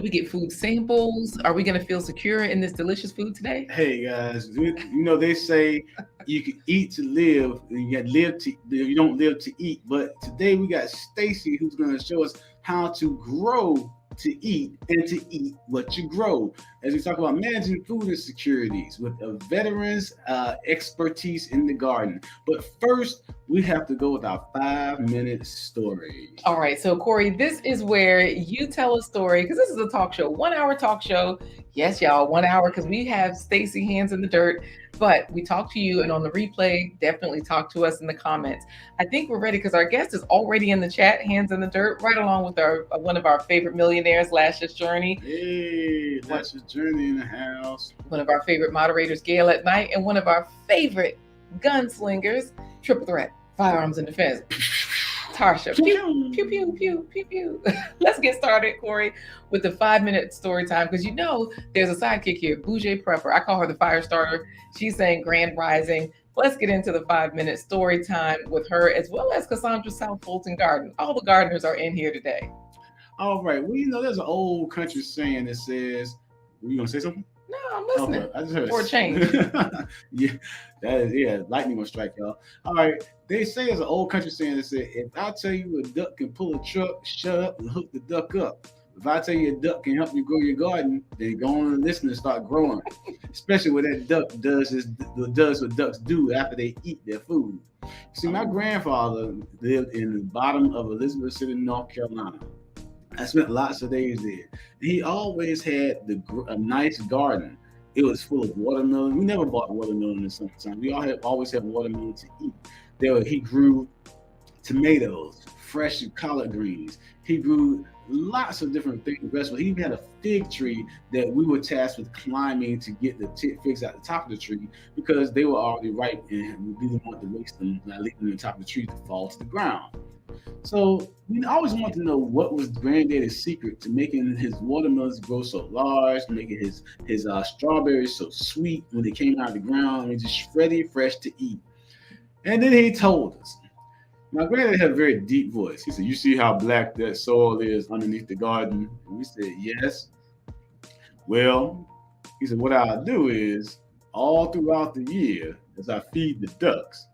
We get food samples. Are we going to feel secure in this delicious food today? Hey guys, they say you can eat to live, and you got live to you don't live to eat. But today we got Stacey who's going to show us how to grow to eat and to eat what you grow. As we talk about managing food insecurities with a veteran's expertise in the garden. But first, we have to go with our 5 minute story. All right. So, Corey, this is where you tell a story because this is a talk show, 1 hour talk show. Yes, y'all, 1 hour because we have Stacey hands in the dirt, but we talk to you and on the replay, definitely talk to us in the comments. I think we're ready because our guest is already in the chat, hands in the dirt, right along with our one of our favorite millionaires, Lash's Journey. Hey, Lash's Journey in the house. One of our favorite moderators, Gail at Night, and one of our favorite gunslingers, Triple Threat, Firearms and Defense. Tarsha. Pew, pew, pew, pew, pew, pew. Let's get started, Corey, with the 5 minute story time. Because there's a sidekick here, Bougie Prepper. I call her the fire starter. She's saying Grand Rising. Let's get into the 5 minute story time with her, as well as Cassandra South Fulton Garden. All the gardeners are in here today. All right. Well, there's an old country saying that says, were you going to say something? No, I'm listening. Okay, I just heard for a change. Lightning will strike y'all. All right. They say there's an old country saying that said, if I tell you a duck can pull a truck, shut up and hook the duck up. If I tell you a duck can help you grow your garden, then go on and listen and start growing. Especially when that duck does what ducks do after they eat their food. See, my grandfather lived in the bottom of Elizabeth City, North Carolina. I spent lots of days there. He always had a nice garden. It was full of watermelon. We never bought watermelon in the summertime. We always had watermelon to eat. He grew tomatoes, fresh collard greens. He grew lots of different things, vegetables. He even had a fig tree that we were tasked with climbing to get the figs out the top of the tree because they were already ripe and we didn't want to waste them by leaving them on the top of the tree to fall to the ground. So we always wanted to know what was Granddaddy's secret to making his watermelons grow so large, making his strawberries so sweet when they came out of the ground and just ready, fresh to eat. And then he told us. My granddad had a very deep voice. He said, "You see how black that soil is underneath the garden?" And we said, "Yes." Well, he said, "What I'll do is all throughout the year as I feed the ducks."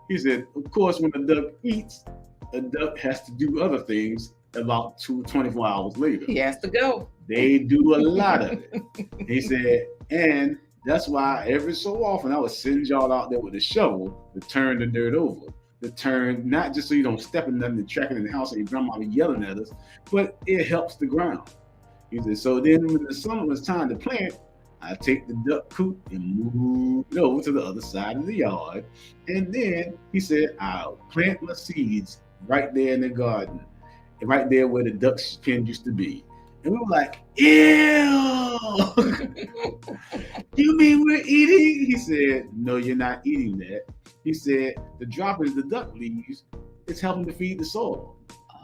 He said, "Of course, when a duck eats, a duck has to do other things about 24 hours later. He has to go. They do a lot of it." He said, "And that's why every so often I would send y'all out there with a shovel to turn the dirt over. To turn, not just so you don't step in nothing and track it in the house and your grandma be yelling at us, but it helps the ground." He said, "So then when the summer was time to plant, I take the duck coop and move it over to the other side of the yard. And then," he said, "I'll plant my seeds right there in the garden, right there where the duck's pen used to be." And we were like, "Ew! You mean we're eating?" He said, "No, you're not eating that." He said, "The droppings the duck leaves, it's helping to feed the soil.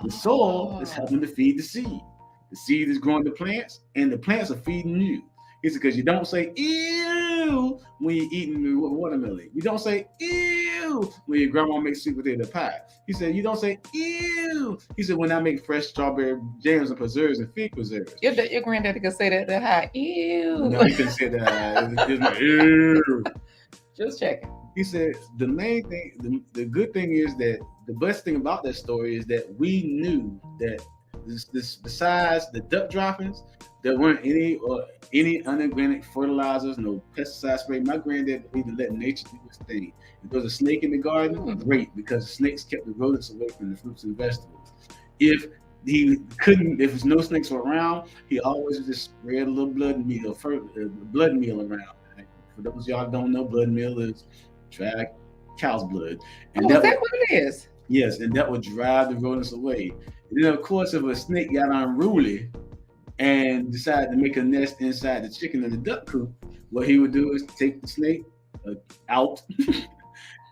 The soil is helping to feed the seed. The seed is growing the plants, and the plants are feeding you." He said, "Because you don't say ew when you're eating watermelon. You don't say ew when your grandma makes sweet potato pie." He said, "You don't say ew." He said, "When I make fresh strawberry jams and preserves and fig preserves." Your granddaddy could say that high. Ew. No, he couldn't say that. It's like, ew. Just checking. He said, "The main thing, the good thing is that the best thing about that story is that we knew that this besides the duck droppings, there weren't any unorganic fertilizers, no pesticide spray. My granddad believed to let nature do its thing. If there was a snake in the garden, great, because the snakes kept the rodents away from the fruits and vegetables. If there's no snakes were around, he always just spread a little blood meal around. For those of y'all that don't know, blood meal is dry cow's blood. And is that what it is? Yes, and that would drive the rodents away. And then, of course, if a snake got unruly and decided to make a nest inside the chicken in the duck coop, what he would do is take the snake out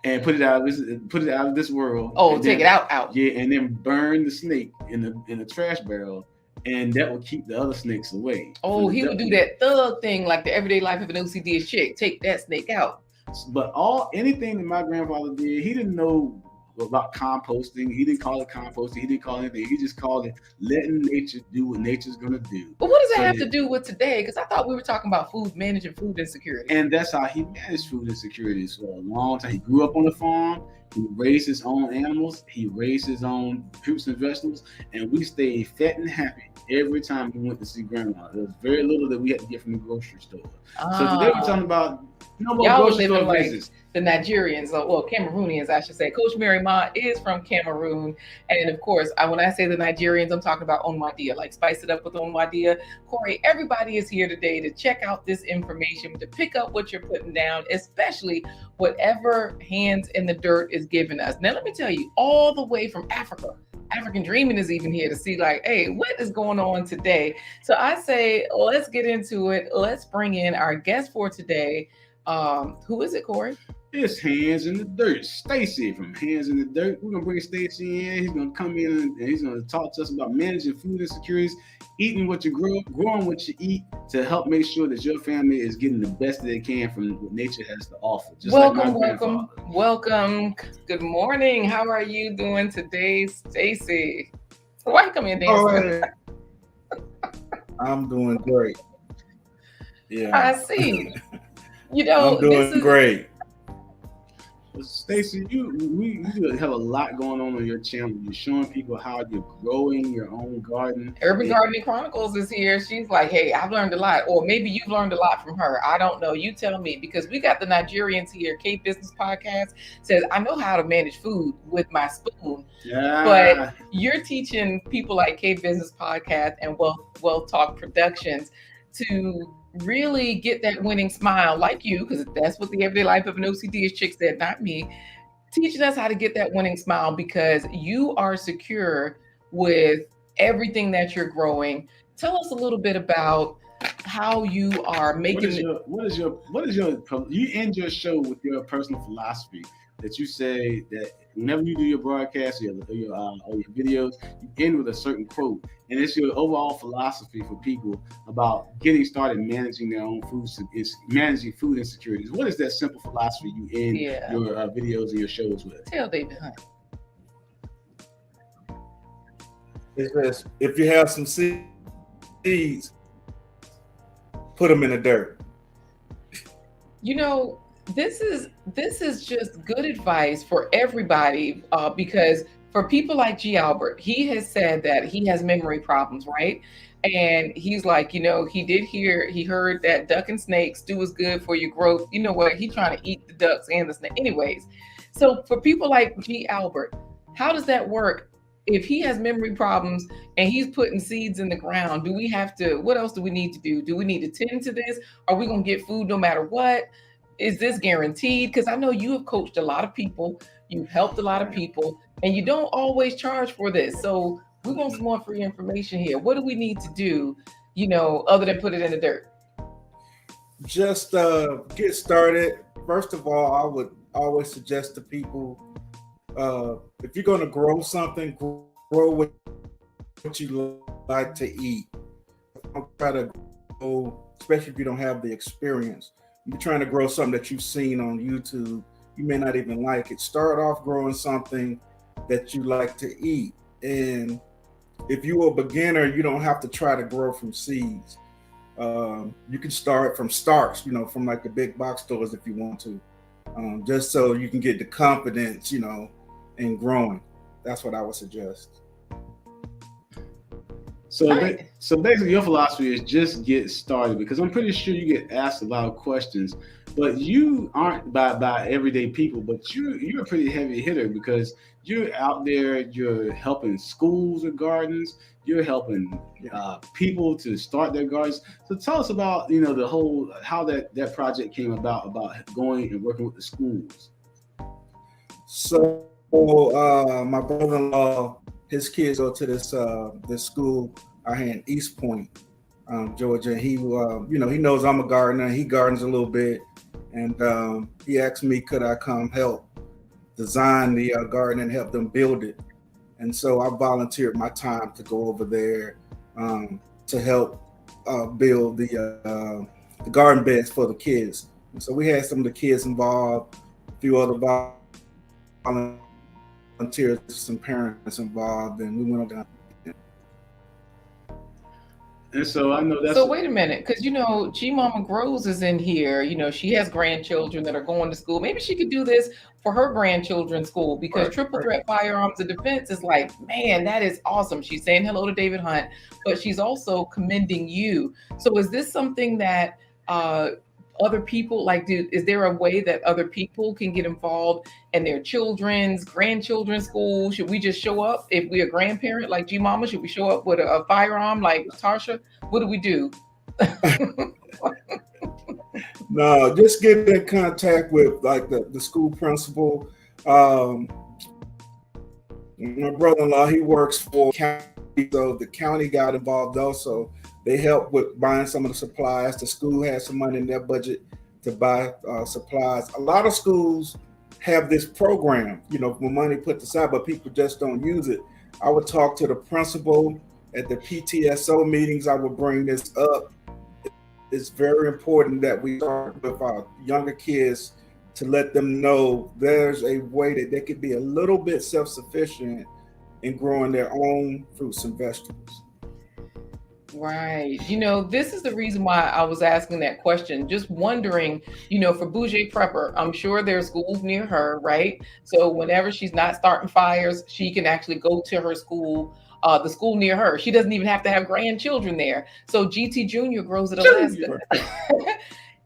and put it out of this world. Oh, take it out. Yeah, and then burn the snake in the trash barrel, and that would keep the other snakes away. Oh, he would do that thug thing like the everyday life of an OCD is chick. Take that snake out. But anything that my grandfather did, he didn't know about composting. He didn't call it composting. He didn't call it anything. He just called it letting nature do what nature's gonna do. But what does So that have that- to do with today? Because I thought we were talking about food, managing food insecurity. And that's how he managed food insecurities for a long time. He grew up on the farm. He raised his own animals. He raised his own fruits and vegetables. And we stayed fat and happy every time we went to see grandma. There was very little that we had to get from the grocery store. So today we're talking about no more Y'all were grocery store living like visits. the Nigerians, well, Cameroonians, I should say. Coach Mary Ma is from Cameroon. And of course, when I say the Nigerians, I'm talking about Onwadia, like spice it up with Onwadia. Corey, everybody is here today to check out this information, to pick up what you're putting down, especially whatever Hands in the Dirt is giving us. Now, let me tell you, all the way from Africa, African Dreaming is even here to see like, hey, what is going on today? So I say, let's get into it. Let's bring in our guest for today. Who is it, Corey? It's Hands in the Dirt. Stacey from Hands in the Dirt. We're gonna bring Stacey in. He's gonna come in and he's gonna talk to us about managing food insecurities, eating what you grow, growing what you eat, to help make sure that your family is getting the best that they can from what nature has to offer. Just Welcome. Good morning. How are you doing today, Stacey? Why you come in dancing? All right. I'm doing great. Yeah, I see. You know, I'm doing great. Stacey, you have a lot going on your channel. You're showing people how you're growing your own garden. Urban Gardening Chronicles is here. She's like, hey, I've learned a lot. Or maybe you've learned a lot from her. I don't know. You tell me, because we got the Nigerians here. K Business Podcast says, I know how to manage food with my spoon. Yeah. But you're teaching people like K Business Podcast and Well Talk Productions to really get that winning smile like you, because that's what the everyday life of an OCD chick said, not me, teaching us how to get that winning smile because you are secure with everything that you're growing. Tell us a little bit about how you are making you end your show with your personal philosophy that you say that whenever you do your broadcast or your videos, you end with a certain quote, and it's your overall philosophy for people about getting started managing their own managing food insecurities. What is that simple philosophy you end your videos and your shows with? Tell David Hunt. It says, if you have some seeds, put them in the dirt. You know, this is just good advice for everybody, because for people like G. Albert, he has said that he has memory problems, right? And he's like, he heard that duck and snake stew is good for your growth. You know what? He's trying to eat the ducks and the snake. Anyways, so for people like G. Albert, how does that work? If he has memory problems and he's putting seeds in the ground, what else do we need to do? Do we need to tend to this? Are we going to get food no matter what? Is this guaranteed? Because I know you have coached a lot of people, you've helped a lot of people, and you don't always charge for this. So we want some more free information here. What do we need to do, other than put it in the dirt? Just get started. First of all, I would always suggest to people, if you're going to grow something, grow what you like to eat. Don't try to grow, especially if you don't have the experience. You're trying to grow something that you've seen on YouTube, you may not even like it. Start off growing something that you like to eat. And if you're a beginner, you don't have to try to grow from seeds. You can start from starts, from like the big box stores if you want to, just so you can get the confidence, in growing. That's what I would suggest. So basically your philosophy is just get started, because I'm pretty sure you get asked a lot of questions, but you aren't by everyday people, but you're a pretty heavy hitter because you're out there, you're helping schools with gardens, you're helping people to start their gardens. So tell us about, the whole, how that project came about going and working with the schools. So my brother-in-law, his kids go to this school out here in East Point, Georgia. He he knows I'm a gardener. He gardens a little bit, and he asked me, could I come help design the garden and help them build it. And so I volunteered my time to go over there to help build the garden beds for the kids. And so we had some of the kids involved, a few other volunteers volunteers, some parents involved, and we went down. And so I know that's. So wait a minute, because G Mama Grows is in here. She has grandchildren that are going to school. Maybe she could do this for her grandchildren's school, because Triple Threat Firearms and Defense is like, man, that is awesome. She's saying hello to David Hunt, but she's also commending you. So is this something that other people is there a way that other people can get involved in their grandchildren's school? Should we just show up if we're a grandparent like G Mama? Should we show up with a firearm like Tarsha? What do we do? No, just get in contact with the school principal. My brother-in-law, he works for county, so the county got involved also. They help with buying some of the supplies. The school has some money in their budget to buy supplies. A lot of schools have this program, with money put aside, but people just don't use it. I would talk to the principal at the PTSO meetings. I would bring this up. It's very important that we start with our younger kids to let them know there's a way that they could be a little bit self-sufficient in growing their own fruits and vegetables. Right. This is the reason why I was asking that question. Just wondering, for Bougie Prepper, I'm sure there's schools near her, right? So whenever she's not starting fires, she can actually go to her school, the school near her. She doesn't even have to have grandchildren there. So GT Junior grows at Alaska.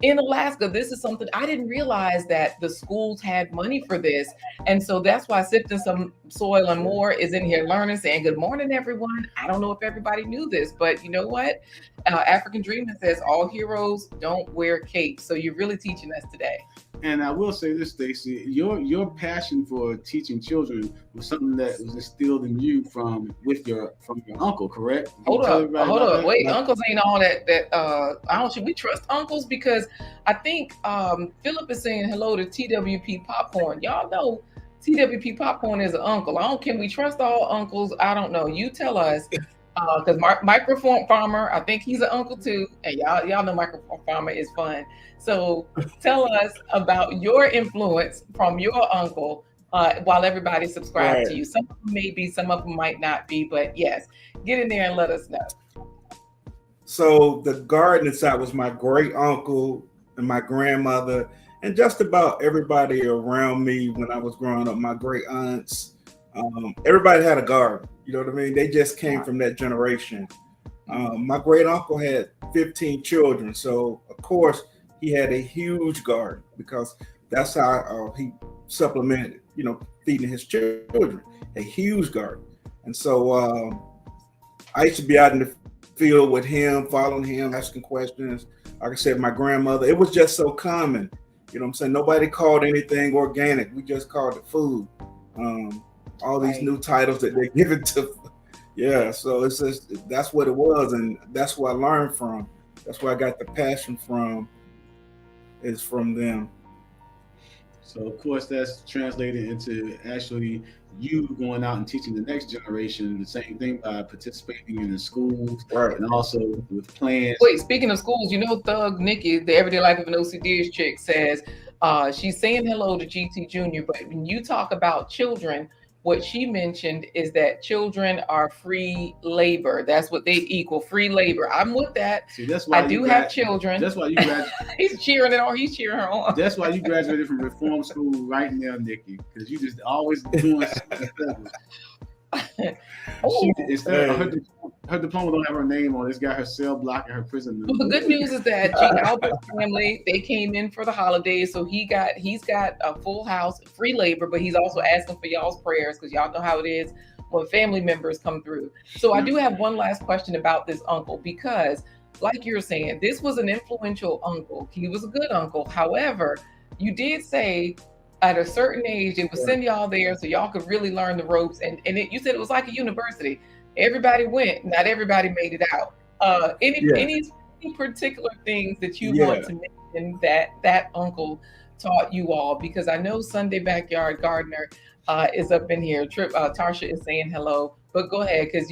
In Alaska, this is something I didn't realize, that the schools had money for this. And so that's why Sifting Some Soil and More is in here learning, saying good morning, everyone. I don't know if everybody knew this, but you know what? African Dreaming says all heroes don't wear capes. So you're really teaching us today. And I will say this, Stacey, your passion for teaching children was something that was instilled in you from your uncle, correct? Hold up. Wait, uncles ain't all that. Should we trust uncles? Because I think Philip is saying hello to TWP Popcorn. Y'all know TWP Popcorn is an uncle. Can we trust all uncles? I don't know. You tell us. Because Microphone Farmer, I think he's an uncle too, and y'all know Microphone Farmer is fun. So tell us about your influence from your uncle, while everybody subscribes to you. Some of them may be, some of them might not be, but yes, get in there and let us know. So the gardening side was my great uncle and my grandmother, and just about everybody around me when I was growing up. My great aunts, everybody had a garden. You know what I mean? They just came from that generation. My great uncle had 15 children. So, of course, he had a huge garden, because that's how he supplemented, feeding his children, a huge garden. And so I used to be out in the field with him, following him, asking questions. Like I said, my grandmother, it was just so common. You know what I'm saying? Nobody called anything organic. We just called it food. All these new titles that they're giving to, so it's just, that's what it was, and that's where I learned from. That's where I got the passion from, is from them. So of course that's translated into actually you going out and teaching the next generation the same thing by participating in the schools, and also with plans. Wait, speaking of schools, Thug Nikki, the Everyday Life of an OCD's chick, says she's saying hello to GT Junior, but when you talk about children, what she mentioned is that children are free labor. That's what they equal, free labor. I'm with that. See, that's why I have children. That's why you graduated. He's cheering it on. He's cheering her on. That's why you graduated from reform school right now, Nikki, because you just always doing something. Her diploma don't have her name on it. It's got her cell block and her prison number. Well, the good news is that G. Albert's family, they came in for the holidays, so he's got a full house, free labor, but he's also asking for y'all's prayers, because y'all know how it is when family members come through. So I do have one last question about this uncle, because like you're saying, this was an influential uncle. He was a good uncle. However, you did say at a certain age, it would send y'all there so y'all could really learn the ropes. And you said it was like a university. Everybody went, not everybody made it out. Any particular things that you want to mention that uncle taught you all? Because I know Sunday Backyard Gardener is up in here. Tarsha is saying hello, but go ahead, because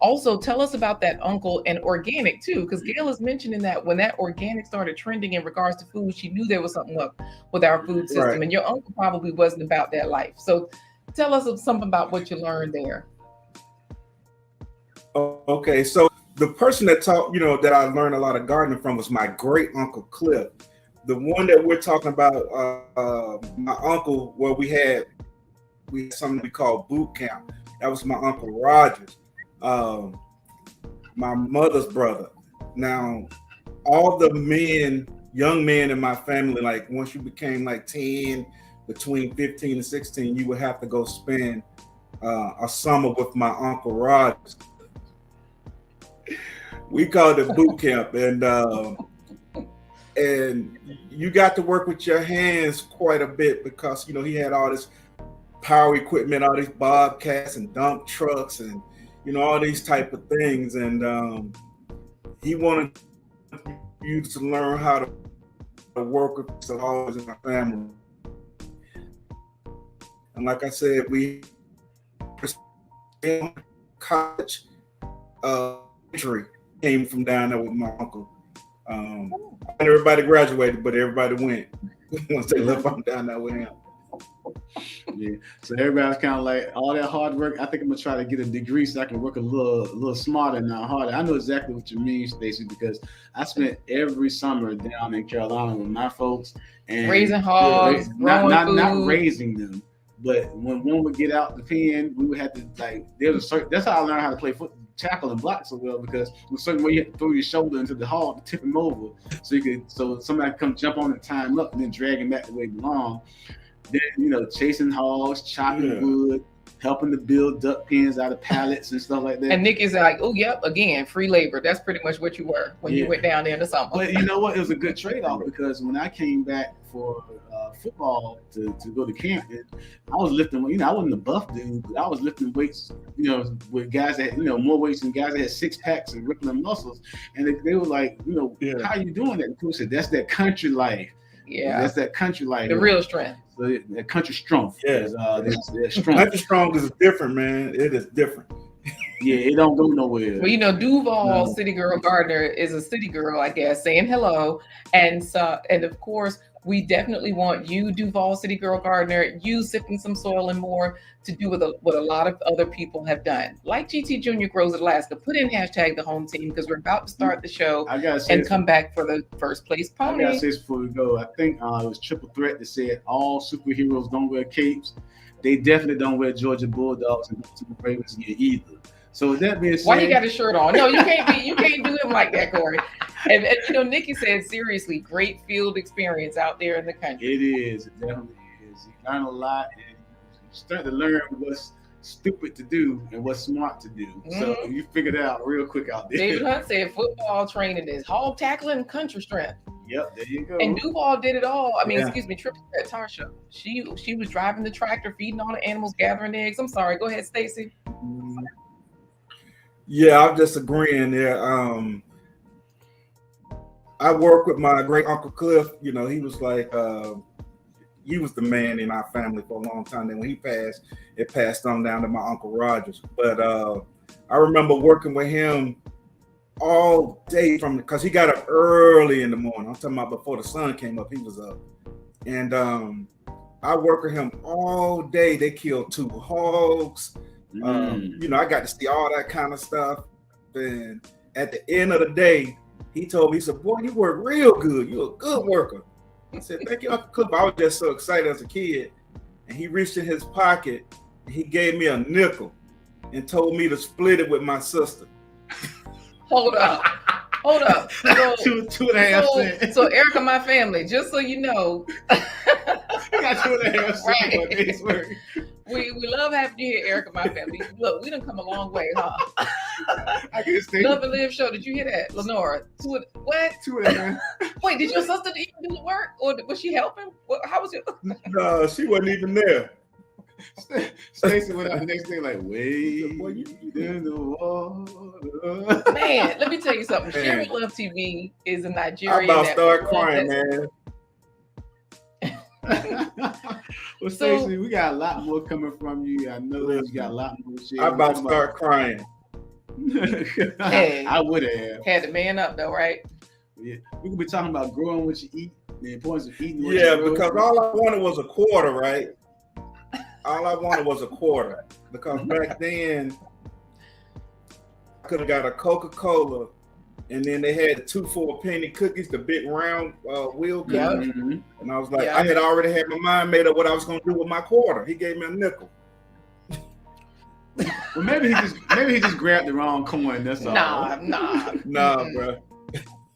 also tell us about that uncle and organic too, because Gail is mentioning that when that organic started trending in regards to food, she knew there was something up with our food system, and your uncle probably wasn't about that life. So Tell us something about what you learned there. Okay, so the person that taught, that I learned a lot of gardening from was my great uncle Cliff. The one that we're talking about, my uncle, where we had something we called boot camp. That was my uncle Rogers, my mother's brother. Now, all the young men in my family, like once you became like 10, between 15 and 16, you would have to go spend a summer with my uncle Rogers. We called it boot camp, and you got to work with your hands quite a bit because he had all this power equipment, all these bobcats and dump trucks, and all these type of things, and he wanted you to learn how to work with the laws in our family. And like I said, we college entry came from down there with my uncle. And everybody graduated, but everybody went once they left. I'm down there with him. Yeah. So everybody's kind of like all that hard work. I think I'm gonna try to get a degree so I can work a little smarter, not harder. I know exactly what you mean, Stacey, because I spent every summer down in Carolina with my folks and raising hogs, not raising them. But when one would get out the pen, we would have to that's how I learned how to play tackle and block so well, because there's a certain way you have to throw your shoulder into the hog to tip him over, so somebody come jump on and tie him up and then drag him back the way he belongs. Then chasing hogs, chopping wood, helping to build duck pens out of pallets and stuff like that. And Nick is like, oh yep, again, free labor. That's pretty much what you were when you went down there in the summer. But you know what? It was a good trade-off, because when I came back for football to go to camp, I was lifting. I wasn't a buff dude, but I was lifting weights. With guys that more weights than guys that had 6 packs and rippling muscles. And they were like, how you doing that? And people said, that's that country life. Yeah, that's that country life. The real strength. So that country strength. Yeah, strength. Country strong is different, man. It is different. Yeah, it don't go nowhere. Well, Duval City Girl Gardner is a city girl, I guess, saying hello, and of course, we definitely want you, Duval City Girl Gardner, you Sipping Some Soil and More, to do what a lot of other people have done. Like GT Junior Grows Alaska, put in hashtag the home team, because we're about to start the show and come back for the first place pony. I gotta say this before we go. I think it was Triple Threat that said all superheroes don't wear capes. They definitely don't wear Georgia Bulldogs and Baltimore Ravens gear either. So with that being said, why he got his shirt on? No, you can't do him like that, Corey. And Nikki said, seriously, great field experience out there in the country. It is. It definitely is. You learn a lot, and you start to learn what's stupid to do and what's smart to do. Mm-hmm. So you figured it out real quick out there. David Hunt said football training is hog tackling and country strength. Yep, there you go. And Duval did it all. Excuse me, Triple Threat Tarsha. She was driving the tractor, feeding all the animals, gathering eggs. I'm sorry. Go ahead, Stacey. Mm-hmm. Yeah, I'm just agreeing there. I worked with my great uncle Cliff. He was like, he was the man in our family for a long time. Then when he passed, it passed on down to my uncle Rogers. But I remember working with him all day because he got up early in the morning. I'm talking about before the sun came up, he was up. And I worked with him all day. They killed 2 hogs. I got to see all that kind of stuff. And at the end of the day, he told me, he said, boy, you work real good. You're a good worker. I said, thank you, Uncle Cliff. I was just so excited as a kid. And he reached in his pocket, and he gave me a nickel and told me to split it with my sister. Hold up. So, 2.5 cents. So Erica, my family, just so you know. I got 2.5 cents for a day's work. We love having you here, Erica, my family. Look, we done come a long way, huh? I can stay. Love and Live show. Did you hear that, Lenora? What? 2.5. Wait, did your sister even do the work, or was she helping? How was it? No, she wasn't even there. Stacey went out the next day like, wait in the water. Man, let me tell you something. Sherry Love TV is a Nigerian. I'm about to start crying, man. Well, Stacey, we got a lot more coming from you. I know you got a lot more shit. I'm about to start crying. Hey, I would have had to man up though, right? Yeah, we could be talking about growing what you eat, the importance of eating. Yeah, because all I wanted was a quarter, right? all I wanted was a quarter because back then I could have got a Coca-Cola, and then they had the 2 for a penny cookies, the big round wheel cookies. Yep. Mhm. And I was like, Yep. I had already had my mind made up what I was going to do with my quarter. He gave me a nickel. Well, maybe he just grabbed the wrong coin. That's all. Nah. Nah, bro.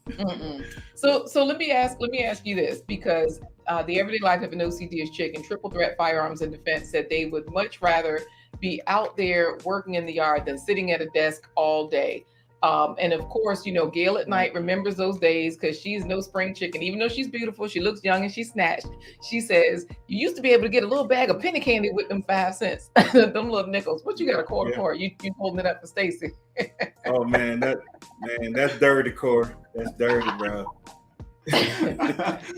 Mm-mm. So let me ask you this, because the Everyday Life of an OCD chick and Triple Threat Firearms and Defense said they would much rather be out there working in the yard than sitting at a desk all day. And of course, you know, Gail at Night remembers those days because she's no spring chicken. Even though she's beautiful, she looks young and she's snatched. She says, you used to be able to get a little bag of penny candy with them 5 cents, them little nickels. What you got a quarter for? You holding it up for Stacey. Oh man, that's dirty, Corey. That's dirty, bro.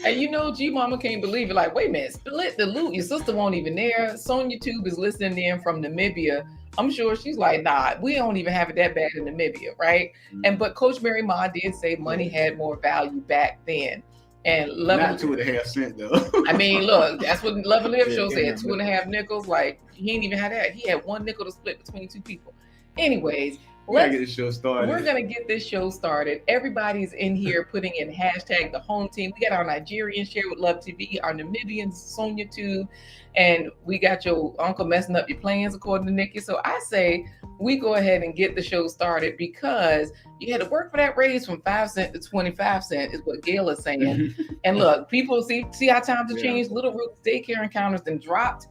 And you know, G Mama can't believe it. Like, wait a minute, split the loot. Your sister won't even there. Sonia Tube is listening in from Namibia. I'm sure she's like, nah, we don't even have it that bad in Namibia, right? Mm-hmm. But Coach Mary Ma did say money had more value back then. And not 2.5 cents though. I mean, look, that's what Love and Live show said. 2.5 nickels. Like, he ain't even had that. He had 1 nickel to split between 2 people. Anyways, we're gonna get this show started. We're gonna get this show started. Everybody's in here putting in hashtag the home team. We got our Nigerian share with Love TV, our Namibian Sonia Tube, and we got your uncle messing up your plans, according to Nikki. So I say we go ahead and get the show started because you had to work for that raise from 5 cents to 25 cents, is what Gail is saying. And look, people see how times have changed. Little Roots daycare encounters then dropped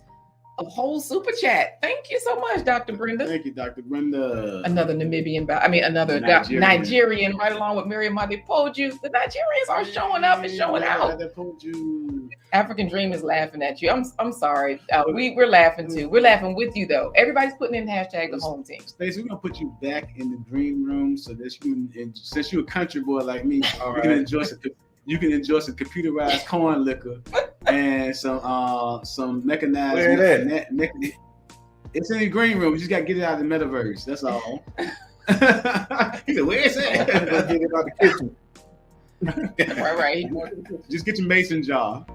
a whole super chat. Thank you so much, Dr. Brenda. Thank you, Dr. Brenda. Another Namibian, another Nigerian, right along with Miriam. They told you the Nigerians are showing up and showing out. African Dream is laughing at you. I'm sorry. We're laughing too. We're laughing with you though. Everybody's putting in hashtag the home team. Stacey, we're gonna put you back in the dream room so that you can, since you're a country boy like me, you can enjoy some computerized corn liquor and some mechanized. It's in the green room. You just gotta get it out of the metaverse. That's all. He said, "Where is it?" Get it out the kitchen. Right. Just get your mason jar.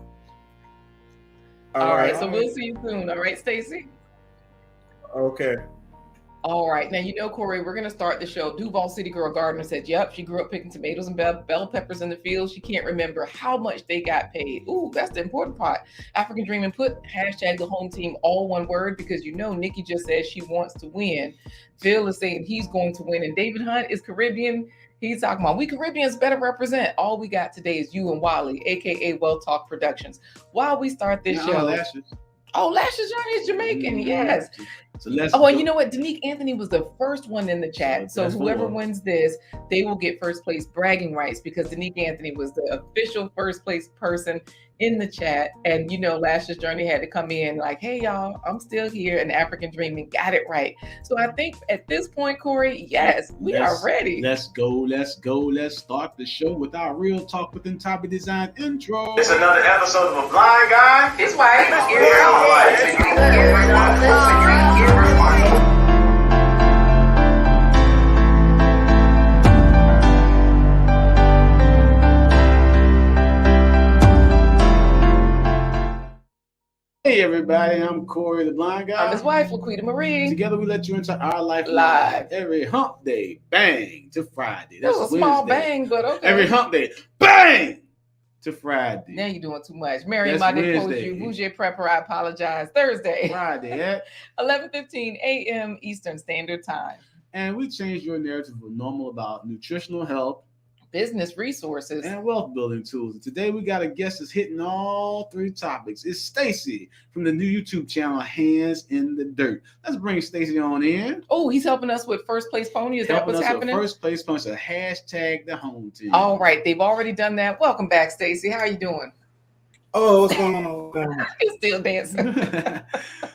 All right. So we'll see you soon. All right, Stacey. Okay. All right. Now, you know, Corey, we're going to start the show. Duval City Girl Gardner said, yep, she grew up picking tomatoes and bell peppers in the field. She can't remember how much they got paid. Ooh, that's the important part. African Dreaming, put hashtag the home team, all one word, because you know, Nikki just said she wants to win. Phil is saying he's going to win. And David Hunt is Caribbean. He's talking about, we Caribbeans better represent. All we got today is you and Wally, a.k.a. Well Talk Productions. While we start this show. Lashes Johnny is Jamaican, yes. So and you know what? Danique Anthony was the first one in the chat. So whoever wins this, they will get first place bragging rights because Danique Anthony was the official first place person in the chat. And you know, Lashes Journey had to come in like, hey y'all, I'm still here, and African Dreaming got it right. So I think at this point, Corey, yes, we are ready. Let's go. Let's start the show with our Real Talk Within Topic Design intro. It's another episode of A Blind Guy. It's white. Hey everybody, I'm Corey the Blind Guy. I'm his wife, Laquita Marie. Together we let you into our life live every hump day, bang, to Friday. That's a small bang, but okay. Every hump day, bang, to Friday. Now you're doing too much. Mary, my told you, Bougie Prepper, I apologize. Thursday. Friday at 11:15 a.m. Eastern Standard Time. And we changed your narrative from normal about nutritional health, business resources, and wealth building tools. And today we got a guest that's hitting all 3 topics. It's Stacey from the new YouTube channel Hands in the Dirt. Let's bring Stacey on in. Oh, he's helping us with First Place Pony. Is that what's happening? First Place Pony. So hashtag the home team. All right, they've already done that. Welcome back, Stacey. How are you doing? Oh, what's going on? He's still dancing.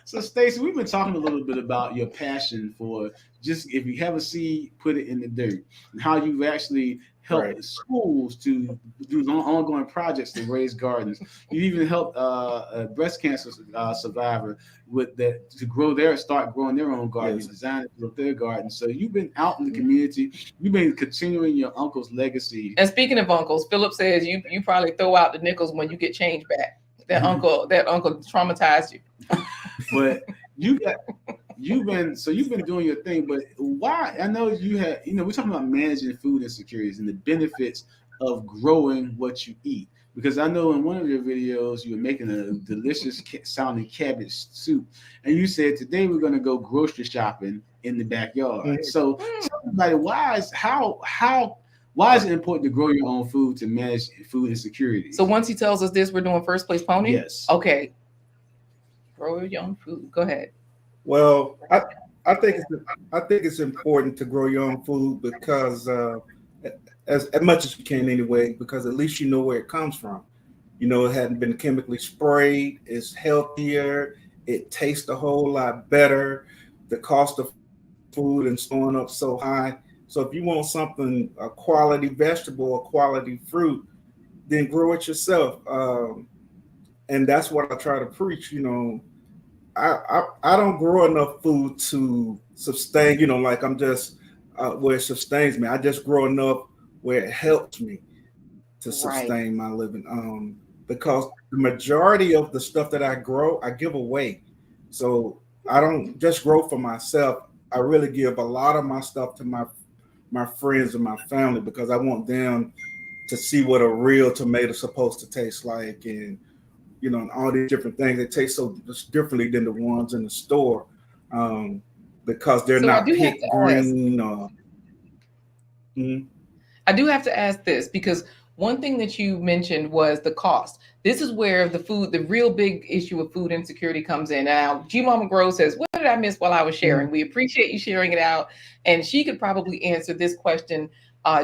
So, Stacey, we've been talking a little bit about your passion for just if you have a seed, put it in the dirt, and how you've actually helped schools to do ongoing projects to raise gardens. You even helped a breast cancer survivor with that to start growing their own gardens, design it with their garden. So you've been out in the community. You've been continuing your uncle's legacy. And speaking of uncles, Philip says you probably throw out the nickels when you get change back. That uncle traumatized you. But you've been doing your thing, but why? I know we're talking about managing food insecurities and the benefits of growing what you eat. Because I know in one of your videos you were making a delicious sounding cabbage soup, and you said today we're going to go grocery shopping in the backyard. Mhm. So tell everybody why is it important to grow your own food to manage food insecurity? So once he tells us this, we're doing first place pony? Yes. Okay. Grow your own food. Go ahead. Well, I think it's important to grow your own food because as much as you can anyway, because at least you know where it comes from. You know, it hadn't been chemically sprayed. It's healthier. It tastes a whole lot better. The cost of food and storing up so high. So if you want something, a quality vegetable, a quality fruit, then grow it yourself. And that's what I try to preach. You know, I don't grow enough food to sustain. You know, like I'm just where it sustains me. I just grow enough where it helps me to sustain my living. Because the majority of the stuff that I grow, I give away. So I don't just grow for myself. I really give a lot of my stuff to my friends and my family because I want them to see what a real tomato's supposed to taste like, and you know, and all these different things. They taste so differently than the ones in the store because they're not picked green. I do have to ask this because one thing that you mentioned was the cost. This is where the real big issue of food insecurity comes in. Now, G Mama Grow says, what did I miss while I was sharing? We appreciate you sharing it out. And she could probably answer this question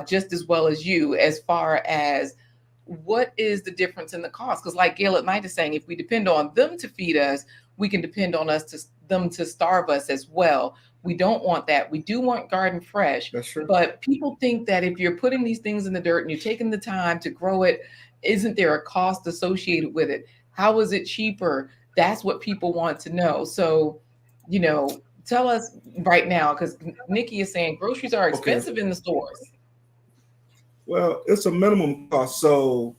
just as well as you, as far as what is the difference in the cost? Because like Gail at Night is saying, if we depend on them to feed us, we can depend on them to starve us as well. We don't want that. We do want garden fresh. That's true. But people think that if you're putting these things in the dirt and you're taking the time to grow it, isn't there a cost associated with it? How is it cheaper? That's what people want to know. So, you know, tell us right now, because Nikki is saying groceries are expensive in the stores. Well, it's a minimum cost. So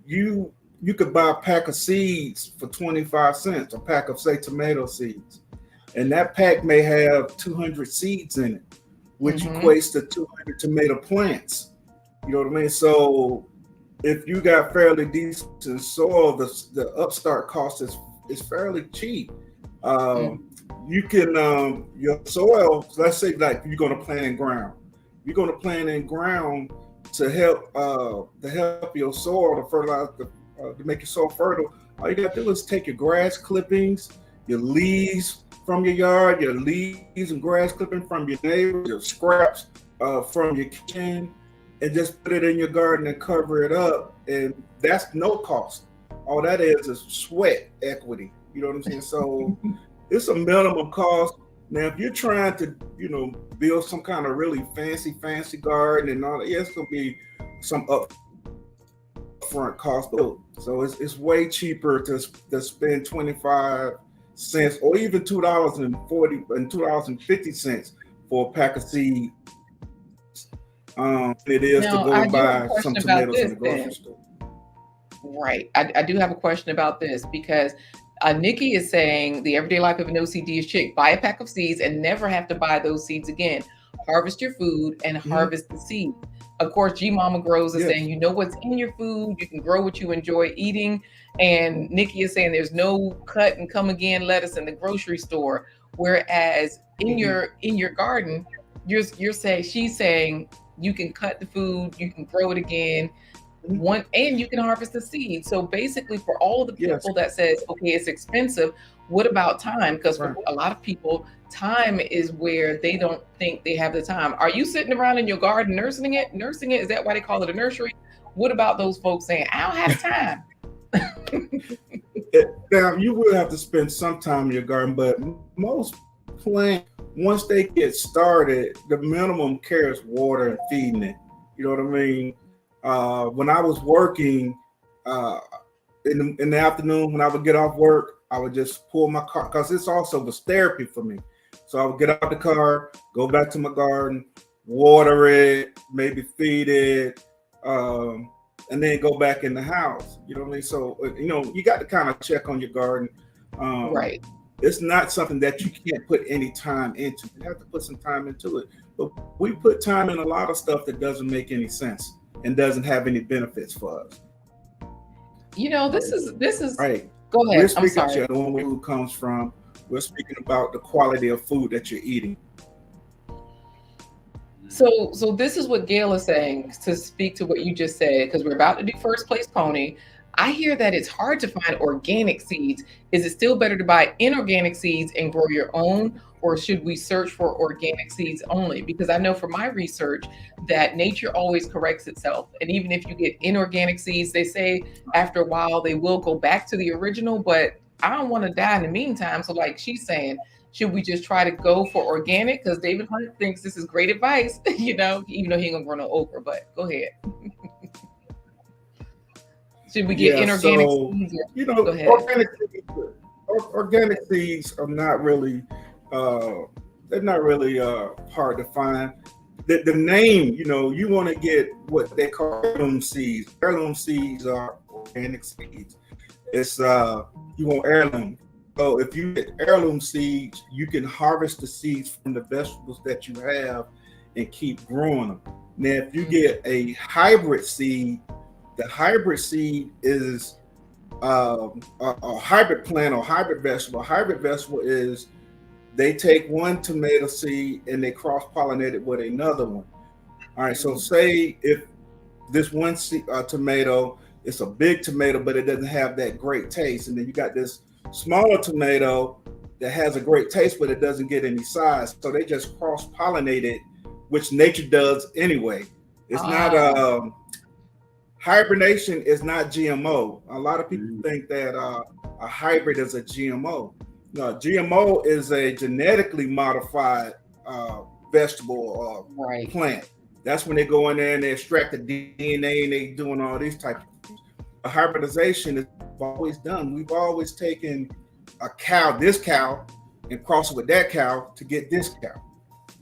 you could buy a pack of seeds for 25 cents, a pack of, say, tomato seeds. And that pack may have 200 seeds in it, which equates to 200 tomato plants. You know what I mean? So if you got fairly decent soil, the upstart cost is fairly cheap. You can your soil, let's say like you're going to plant in ground. You're going to plant in ground to help your soil to fertilize to make your soil fertile. All you got to do is take your grass clippings, your leaves from your yard, your leaves and grass clipping from your neighbors, your scraps from your kitchen, and just put it in your garden and cover it up. And that's no cost. All that is sweat equity. You know what I'm saying? So it's a minimum cost. Now, if you're trying to, you know, build some kind of really fancy garden and all that, yeah, it's gonna be some upfront cost. So it's way cheaper to spend 25 cents or even $2.40 and $2.50 for a pack of seeds. It is now, to go buy some tomatoes in the grocery store. Right. I do have a question about this because Nikki is saying the everyday life of an OCD is chick. Buy a pack of seeds and never have to buy those seeds again. Harvest your food and harvest the seed. Of course, G Mama Grows is saying, you know what's in your food. You can grow what you enjoy eating. And Nikki is saying there's no cut and come again lettuce in the grocery store. Whereas in your garden, she's saying you can cut the food, you can grow it again. And you can harvest the seed. So basically for all of the people that says, okay, it's expensive, what about time? Because for a lot of people, time is where they don't think they have the time. Are you sitting around in your garden nursing it? Is that why they call it a nursery? What about those folks saying, I don't have time? Now, you will have to spend some time in your garden, but most plants, once they get started, the minimum care is water and feeding it. You know what I mean? When I was working in the afternoon, when I would get off work, I would just pull my car, because this also was therapy for me. So I would get out the car, go back to my garden, water it, maybe feed it, and then go back in the house. You know what I mean? So, you know, you got to kind of check on your garden. Right. It's not something that you can't put any time into. You have to put some time into it. But we put time in a lot of stuff that doesn't make any sense and doesn't have any benefits for us. This is Right. Go We're ahead. I'm speaking sorry. to where food comes from. We're speaking about the quality of food that you're eating. So this is what Gail is saying to speak to what you just said, because we're about to do first place pony. I hear that it's hard to find organic seeds. Is it still better to buy inorganic seeds and grow your own, or should we search for organic seeds only? Because I know from my research that nature always corrects itself. And even if you get inorganic seeds, they say after a while they will go back to the original, but I don't want to die in the meantime. So like she's saying, should we just try to go for organic? Because David Hunt thinks this is great advice, even though he ain't gonna grow no okra, but go ahead. Should we get inorganic seeds? Go ahead. Organic seeds are not really they're not really hard to find. The name, you want to get what they call heirloom seeds. Heirloom seeds are organic seeds. It's you want heirloom. So if you get heirloom seeds, you can harvest the seeds from the vegetables that you have and keep growing them. Now, if you get a hybrid seed, the hybrid seed is a hybrid plant or hybrid vegetable. A hybrid vegetable is they take one tomato seed and they cross-pollinate it with another one. All right, so say if this one tomato, it's a big tomato, but it doesn't have that great taste. And then you got this smaller tomato that has a great taste, but it doesn't get any size. So they just cross-pollinate it, which nature does anyway. It's not hibernation is not GMO. A lot of people think that a hybrid is a GMO. No, GMO is a genetically modified vegetable or plant. That's when they go in there and they extract the DNA and they doing all these types of things. A hybridization is always done. We've always taken this cow, and cross it with that cow to get this cow.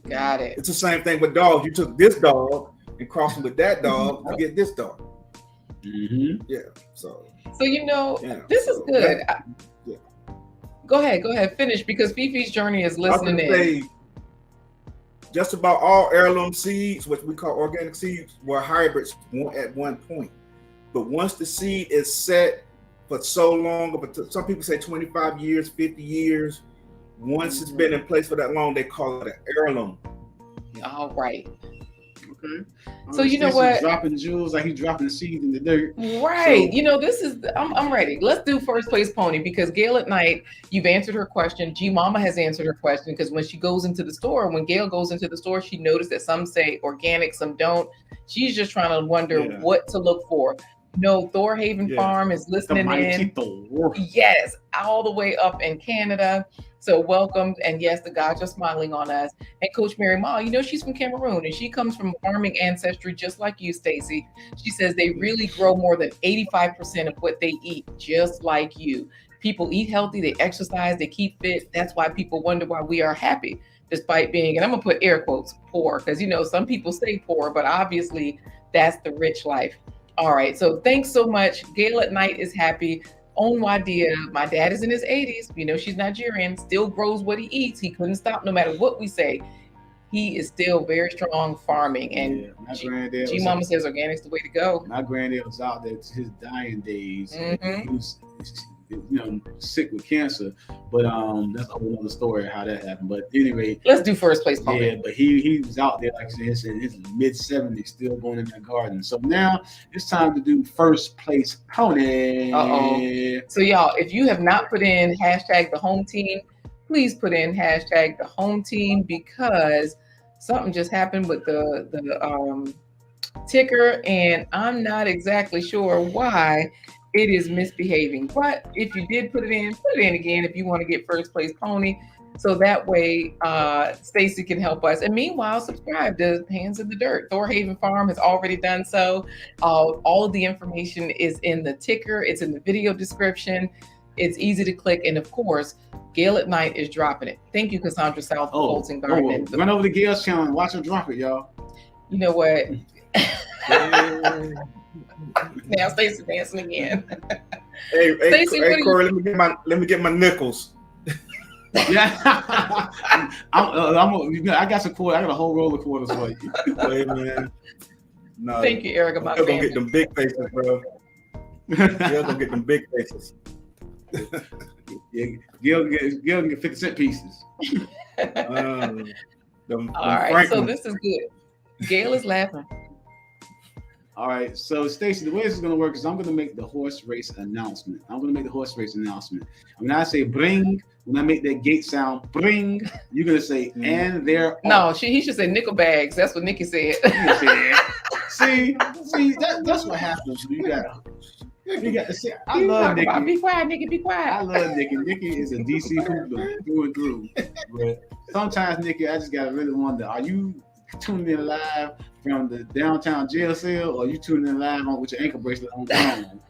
Got it. It's the same thing with dogs. You took this dog and crossed it with that dog to get this dog. Mm-hmm. Yeah. So this is good. Go ahead, finish, because Fifi's journey is listening in. Just about all heirloom seeds, what we call organic seeds, were hybrids at one point. But once the seed is set for so long, but some people say 25 years, 50 years, once it's been in place for that long, they call it an heirloom. All right. Okay. So you know what? Dropping jewels like he's dropping seeds in the dirt. Right. So, I'm ready. Let's do first place pony, because Gail at Night, you've answered her question. G Mama has answered her question, because when she goes into the store, when Gail goes into the store, she noticed that some say organic, some don't. She's just trying to wonder what to look for. Thorhaven Farm is listening in. Yes, all the way up in Canada. So welcome. And yes, the gods are smiling on us. And Coach Mary Ma, she's from Cameroon and she comes from farming ancestry just like you, Stacey. She says they really grow more than 85% of what they eat, just like you. People eat healthy, they exercise, they keep fit. That's why people wonder why we are happy, despite being, and I'm gonna put air quotes, poor, because some people say poor, but obviously that's the rich life. All right, so thanks so much. Gail at Night is happy. Onwadia, my dad is in his 80s. She's Nigerian, still grows what he eats. He couldn't stop no matter what we say. He is still very strong farming. And G Mama says organic's the way to go. My granddad was out there to his dying days. Mm-hmm. He was sick with cancer, but that's a whole other story how that happened. But anyway, let's do first place pony. Yeah, but he was out there, like I said, in his mid-70s, still going in that garden. So now it's time to do first place pony. So y'all, if you have not put in hashtag the home team, please put in hashtag the home team, because something just happened with the ticker, and I'm not exactly sure why it is misbehaving. But if you did put it in again if you want to get first place pony, so that way Stacey can help us. And meanwhile, subscribe to Hands in the Dirt. Thorhaven Farm has already done so. All of the information is in the ticker. It's in the video description. It's easy to click. And of course, Gail at Night is dropping it. Thank you, Cassandra South, for Bolton Garden. Run over to Gail's channel and watch her drop it, y'all. You know what? Now Stacey dancing again. Hey, Corey, let me get my nickels. Yeah. I got some quarters. I got a whole roll of quarters for you. Hey, man. No, Thank you, Erica. My you're gonna family. get them big faces, bro. You're gonna get them big faces. Yeah, Gil can get 50-cent pieces. Them All right, Franklin. so this is good. Gail is laughing. All right, so Stacey, the way this is going to work is I'm going to make the horse race announcement. When I say bring, when I make that gate sound, bring, you're going to say, and they're No, off. he should say nickel bags. That's what Nikki said. See, that's what happens. You got. See, I You love talk about, Nikki. be quiet, Nikki. Be quiet. I love Nikki. Nikki is a DC hoodlum through and through. But sometimes, Nikki, I just gotta really wonder: are you tuning in live from the downtown jail cell, or are you tuning in live on with your ankle bracelet on phone?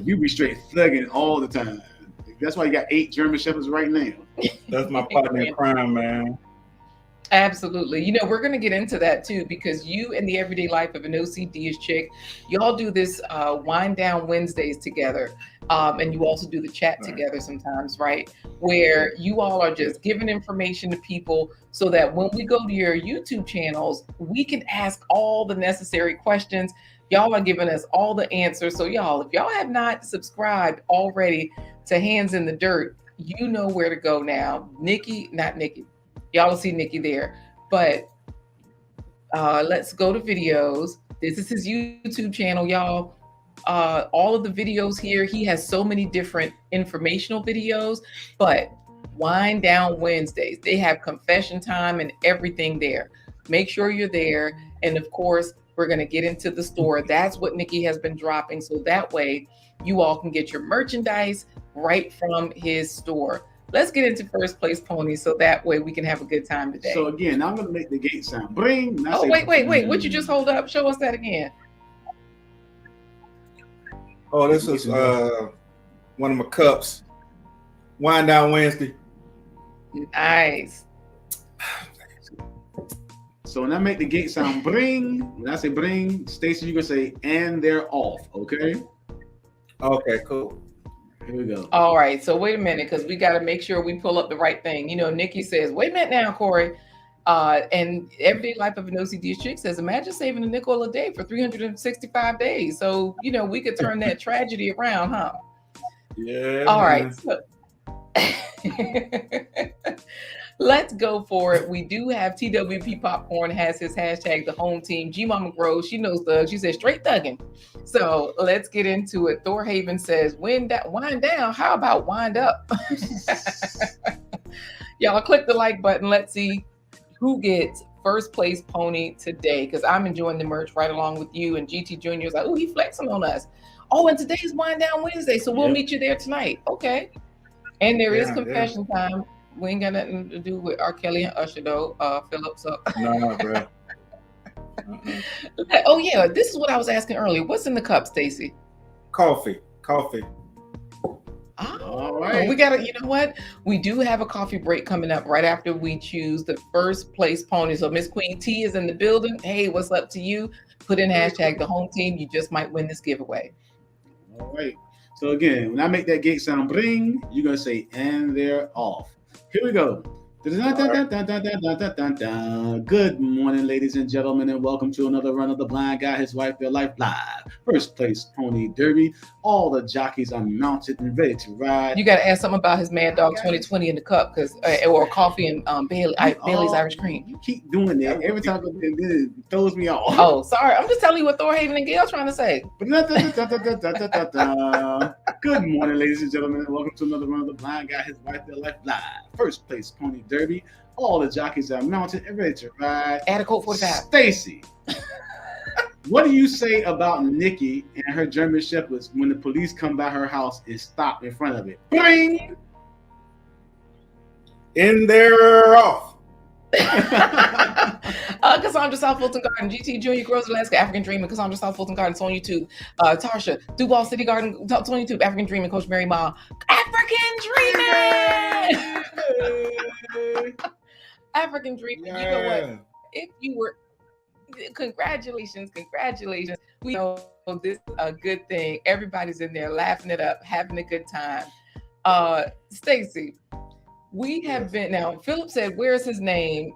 You be straight thugging all the time. That's why you got 8 German Shepherds right now. That's my partner in crime, man. Absolutely. You know, we're going to get into that too, because you and the everyday life of an OCD chick, y'all do this wind down Wednesdays together. And you also do the chat together sometimes, right? Where you all are just giving information to people so that when we go to your YouTube channels, we can ask all the necessary questions. Y'all are giving us all the answers. So y'all, if y'all have not subscribed already to Hands in the Dirt, you know where to go now. Not Nikki. Y'all will see Nikki there. But let's go to videos. This is his YouTube channel, y'all. All of the videos here, he has so many different informational videos, but Wind Down Wednesdays, they have confession time and everything there. Make sure you're there. And of course, we're going to get into the store. That's what Nikki has been dropping. So that way you all can get your merchandise right from his store. Let's get into First Place Pony so that way we can have a good time today. So again, I'm going to make the gate sound. Bring. Oh, wait. What'd you just hold up? Show us that again. Oh, this is one of my cups. Wind Down Wednesday. Nice. So when I make the gate sound, bring. When I say bring, Stacey, you're going to say, and they're off, okay? Okay, cool. Here we go. All right. So wait a minute, because we got to make sure we pull up the right thing. You know, Nikki says, wait a minute now, Corey. And Everyday Life of an OCD Chick says, imagine saving a nickel a day for 365 days. So, you know, we could turn that tragedy around, huh? Yeah. All right. So let's go for it. We do have TWP Popcorn has his hashtag the home team. G Mama Grows, she knows thugs. She says straight thugging. So let's get into it. Thor Haven says wind down. How about wind up? Y'all click the like button. Let's see who gets First Place Pony today, because I'm enjoying the merch right along with you. And GT Jr. is like, oh, he flexing on us. Oh, and today is Wind Down Wednesday, so we'll meet you there tonight. Okay. And there is confession time. We ain't got nothing to do with R. Kelly and Usher, though, Philip. So. No, bro. Oh, yeah. This is what I was asking earlier. What's in the cup, Stacey? Coffee. Oh, all right. We got to, you know what? We do have a coffee break coming up right after we choose the First Place Pony. So Miss Queen T is in the building. Hey, what's up to you? Put in hashtag the home team. You just might win this giveaway. All right. So again, when I make that gate sound bring, you're going to say, and they're off. Here we go. Good morning, ladies and gentlemen, and welcome to another run of the Blind Guy, His Wife, Their Life Live. First Place Pony Derby. All the jockeys are mounted and ready to ride. You got to ask something about his Mad Dog 2020 in the cup, because or coffee and Bailey's Irish Cream. You keep doing that every time. It throws me off. Oh, sorry. I'm just telling you what Thor Haven and Gail trying to say. Good morning, ladies and gentlemen, and welcome to another run of the Blind Guy, His Wife, Their Life Live. First Place Pony Derby. All the jockeys are mounted and ready to ride. Add a code 45. Stacey, what do you say about Nikki and her German Shepherds when the police come by her house and stop in front of it? Bring! In there off. Cassandra South Fulton Garden, GT Junior Grows Alaska, African Dream, and Cassandra South Fulton Garden, it's on YouTube. Tarsha, Duval City Garden, it's on YouTube. African Dream, and Coach Mary Ma, African Dreaming! African Dream. Yeah. You know what? If you were, congratulations. We know this is a good thing. Everybody's in there laughing it up, having a good time. Stacey, we have been now. Philip said, "Where's his name?"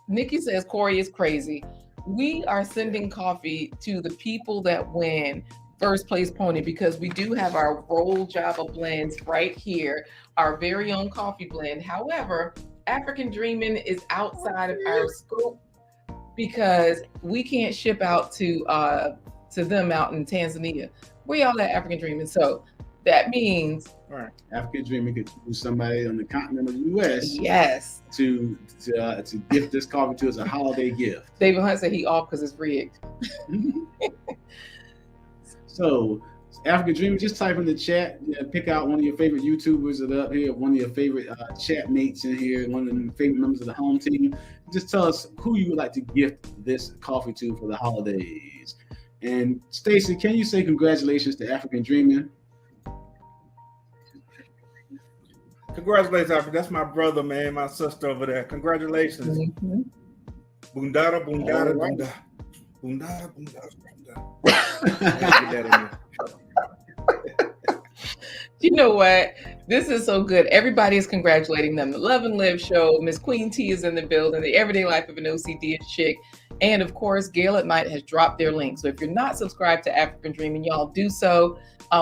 Nikki says, "Corey is crazy." We are sending coffee to the people that win first place pony because we do have our roll Java blends right here, our very own coffee blend. However, African Dreaming is outside of our scope because we can't ship out to them out in Tanzania. Where y'all at, African Dreaming? So that means African Dreaming could choose somebody on the continent of the U.S. yes to gift this coffee to as a holiday gift. David Hunt said he off because it's rigged. So, African Dreaming, just type in the chat. Pick out one of your favorite YouTubers that are up here, one of your favorite chat mates in here, one of the favorite members of the home team. Just tell us who you would like to gift this coffee to for the holidays. And Stacey, can you say congratulations to African Dreaming? Congratulations, Africa. That's my brother, man, my sister over there. Congratulations. Mm-hmm. Bundada, bundada, bundada. Bundada, bundada, bundada. You know what? This is so good. Everybody is congratulating them. The Love and Live show. Miss Queen T is in the building. The Everyday Life of an OCD chick. And of course, Gale at Night has dropped their link. So if you're not subscribed to African Dreaming, y'all do so.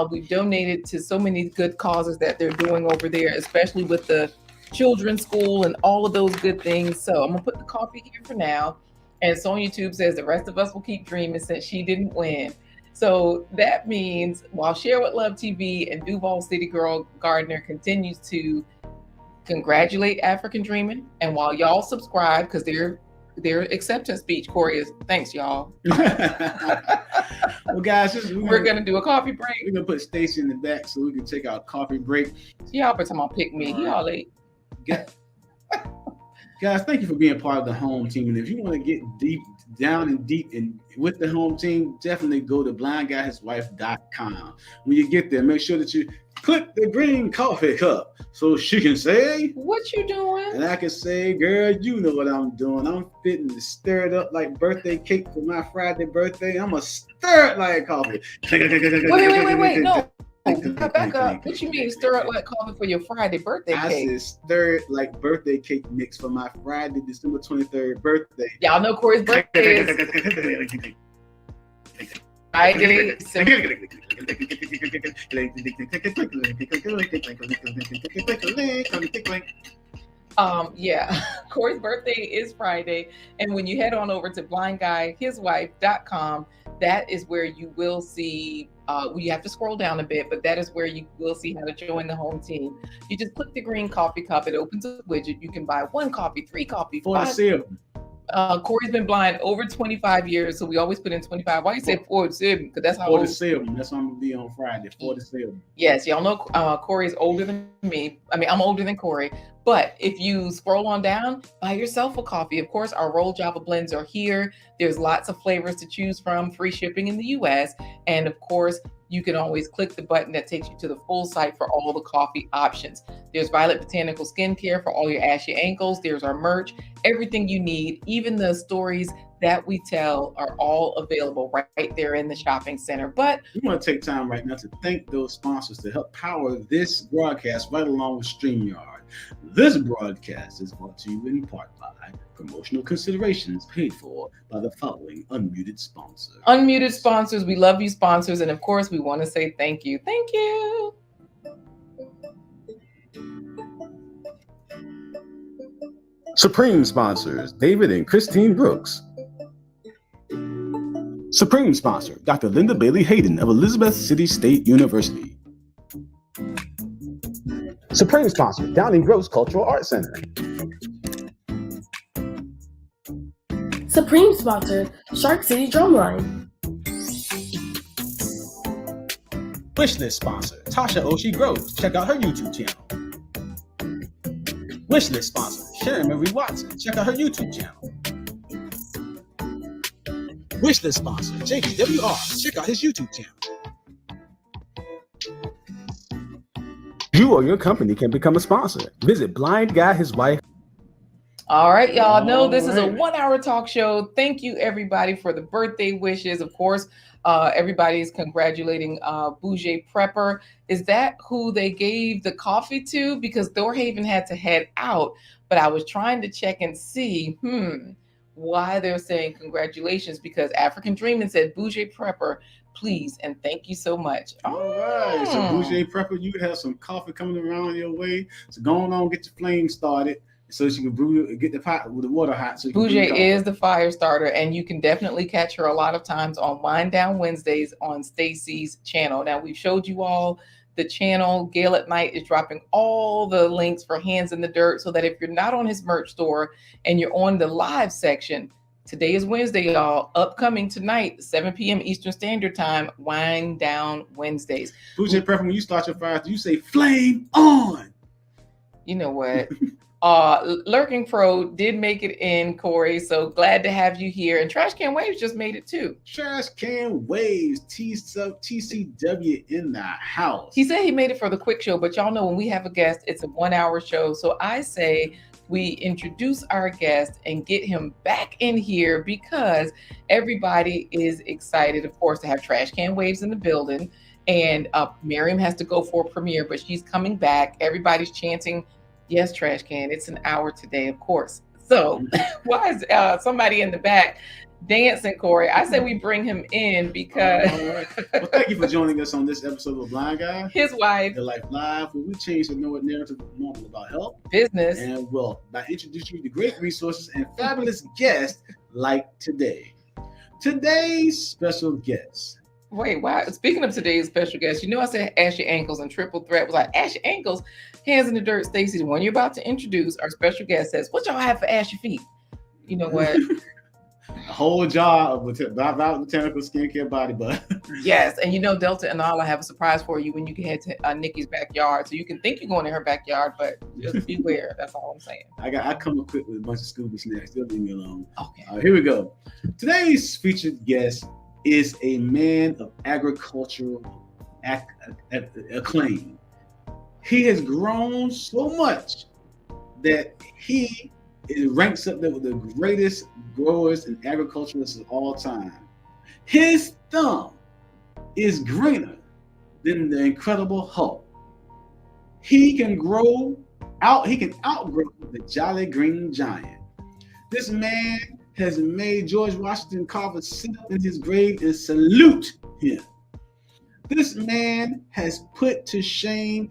We've donated to so many good causes that they're doing over there, especially with the children's school and all of those good things. So I'm going to put the coffee here for now. And Sonia Tube says the rest of us will keep dreaming since she didn't win. So that means while Share What Love TV and Duval City Girl Gardner continues to congratulate African Dreaming, and while y'all subscribe, because their acceptance speech, Corey, is thanks, y'all. Well, guys, we're going to do a coffee break. We're going to put Stacey in the back so we can take our coffee break. Y'all better talking pick me. Y'all late. Guys, thank you for being part of the home team. And if you want to get down and deep with the home team, definitely go to blindguyhiswife.com. When you get there, make sure that you click the green coffee cup so she can say, "What you doing?" And I can say, "Girl, you know what I'm doing. I'm fitting to stir it up like birthday cake for my Friday birthday. I'm going to stir it like coffee." Wait. No. Back up. What you mean stir up like coffee for your Friday birthday cake? I said stir it like birthday cake mix for my Friday, December 23rd birthday. Y'all know Corey's birthday is Friday. Yeah, Corey's birthday is Friday. And when you head on over to blindguyhiswife.com, that is where you will see, we have to scroll down a bit, but that is where you will see how to join the home team. You just click the green coffee cup. It opens a widget. You can buy 1 coffee, 3 coffee, 5. Corey's been blind over 25 years, so we always put in 25. Why you say 47? Because that's how 47. That's what I'm gonna be on Friday. 47. Yes, y'all know Corey's older than me. I mean, I'm older than Corey. But if you scroll on down, buy yourself a coffee. Of course, our roll Java blends are here. There's lots of flavors to choose from, free shipping in the US. And of course, you can always click the button that takes you to the full site for all the coffee options. There's Violet Botanical Skincare for all your ashy ankles. There's our merch, everything you need, even the stories that we tell are all available right there in the shopping center. But we want to take time right now to thank those sponsors to help power this broadcast right along with StreamYard. This broadcast is brought to you in part by promotional considerations paid for by the following unmuted sponsors. Unmuted sponsors, we love you sponsors. And of course, we want to say thank you. Thank you. Supreme sponsors, David and Christine Brooks. Supreme sponsor, Dr. Linda Bailey Hayden of Elizabeth City State University. Supreme sponsor, Downing Gross Cultural Arts Center. Supreme sponsor, Shark City Drumline. Wishlist sponsor, Tasha Oshie Groves. Check out her YouTube channel. Wishlist sponsor, Sharon Marie Watson. Check out her YouTube channel. Wishlist sponsor, JPWR. Check out his YouTube channel. You or your company can become a sponsor. Visit Blind Guy His Wife. All right, y'all know this is a All right. 1-hour talk show. Thank you, everybody, for the birthday wishes. Of course, everybody's congratulating Bougie Prepper. Is that who they gave the coffee to? Because Thorhaven had to head out, but I was trying to check and see, why they're saying congratulations, because African Dreaming said, Bougie Prepper, please, and thank you so much. All right. So Bougie Prepper, you have some coffee coming around your way. So go on, get your flame started so she can brew, get the pot with the water hot. So you can brew Bougie coffee. is the fire starter, and you can definitely catch her a lot of times on Wind Down Wednesdays on Stacey's channel. Now, we've showed you all the channel. Gale at Night is dropping all the links for Hands in the Dirt, so that if you're not on his merch store and you're on the live section, today is Wednesday, y'all. Upcoming tonight, 7 p.m. Eastern Standard Time, Wind Down Wednesdays. Bougie Prepper, when you start your fire, you say flame on. You know what? Lurking Pro did make it in, Corey. So glad to have you here. And Trash Can Waves just made it too. Trash Can Waves, TCW in the house. He said he made it for the quick show, but y'all know when we have a guest, it's a 1-hour show. So I say we introduce our guest and get him back in here because everybody is excited, of course, to have Trash Can Waves in the building. And Miriam has to go for a premiere, but she's coming back. Everybody's chanting, yes, Trash Can. It's an hour today, of course. So why is somebody in the back dancing, Corey? I say we bring him in because Well, thank you for joining us on this episode of Blind Guy, his wife, The Life Live, where we change the narrative normal about health, business, and wealth by introducing you to great resources and fabulous guests like today. Today's special guest. Wait, why? Speaking of today's special guest, you know I said ash your ankles and triple threat was like ash your ankles, Hands in the Dirt. Stacey, the one you're about to introduce, our special guest says, "What y'all have for ash your feet?" You know what? A whole jar of botanical skincare body butter. Yes, and you know Delta and all, I have a surprise for you when you head to Nikki's backyard. So you can think you're going in her backyard, but just beware. That's all I'm saying. I come equipped with a bunch of Scooby snacks. They'll leave me alone. Okay. Here we go. Today's featured guest is a man of agricultural acclaim. He has grown so much that he ranks up there with the greatest growers and agriculturists of all time. His thumb is greener than the Incredible Hulk. He can outgrow the Jolly Green Giant. This man has made George Washington Carver sit up in his grave and salute him. This man has put to shame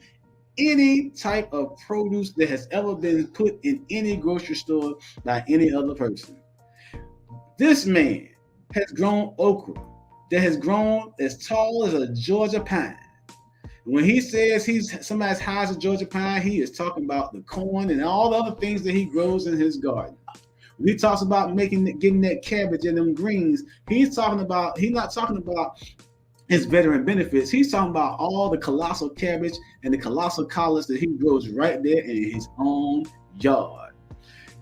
any type of produce that has ever been put in any grocery store by any other person. This man has grown okra that has grown as tall as a Georgia pine. When he says somebody's high as a Georgia pine, he is talking about the corn and all the other things that he grows in his garden. When he talks about getting that cabbage and them greens, he's not talking about his veteran benefits. He's talking about all the colossal cabbage and the colossal collards that he grows right there in his own yard.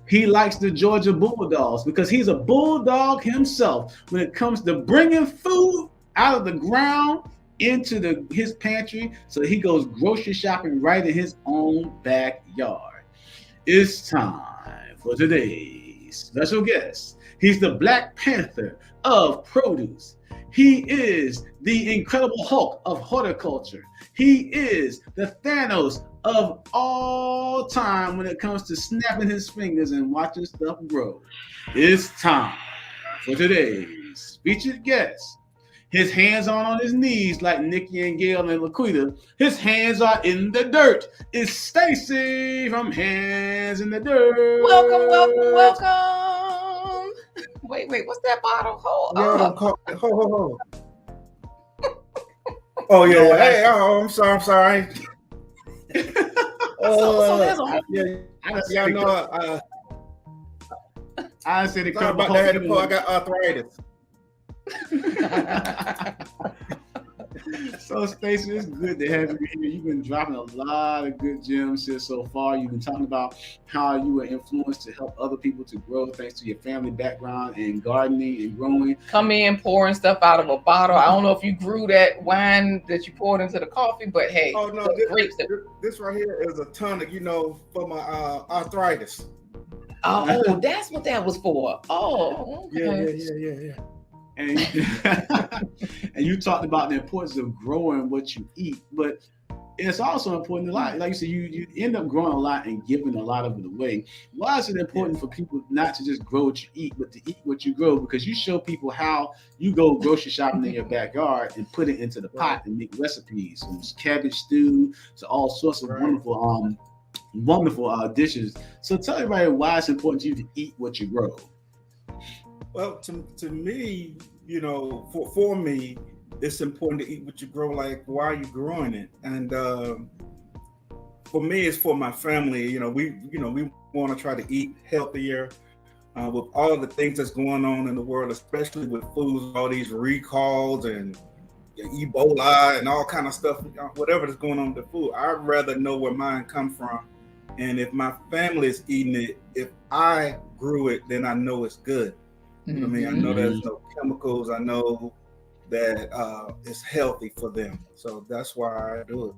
He likes the Georgia Bulldogs because he's a bulldog himself when it comes to bringing food out of the ground into his pantry. So he goes grocery shopping right in his own backyard. It's time for today's special guest. He's the Black Panther of produce. He is the Incredible Hulk of horticulture. He is the Thanos of all time when it comes to snapping his fingers and watching stuff grow. It's time for today's featured guest. His hands aren't on his knees like Nikki and Gail and Laquita. His hands are in the dirt. It's Stacey from Hands in the Dirt. Welcome, welcome, welcome. Wait, what's that bottle? Hold Hold. Oh yeah. Hey, I'm sorry. So there's a Y'all know I said it. sorry about that. I got arthritis. So Stacey, it's good to have you here. You've been dropping a lot of good gems here so far. You've been talking about how you were influenced to help other people to grow thanks to your family background and gardening and growing. come in pouring stuff out of a bottle. I don't know if you grew that wine that you poured into the coffee, but hey, Oh no, this right here is a tonic, for my arthritis. Oh, that's what that was for. Oh, okay. Yeah. And and you talked about the importance of growing what you eat, but it's also important a lot. Like you said, you end up growing a lot and giving a lot of it away. Why is it important for people not to just grow what you eat, but to eat what you grow? Because you show people how you go grocery shopping in your backyard and put it into the pot and make recipes, from cabbage stew to all sorts of wonderful dishes. So tell everybody why it's important to you to eat what you grow. Well, to me, for me, it's important to eat what you grow. Like, why are you growing it? And for me, it's for my family. We want to try to eat healthier. With all the things that's going on in the world, especially with foods, all these recalls and Ebola and all kind of stuff, whatever that's going on with the food, I'd rather know where mine come from. And if my family is eating it, if I grew it, then I know it's good. I mean, I know there's no chemicals. I know that it's healthy for them. So that's why I do it.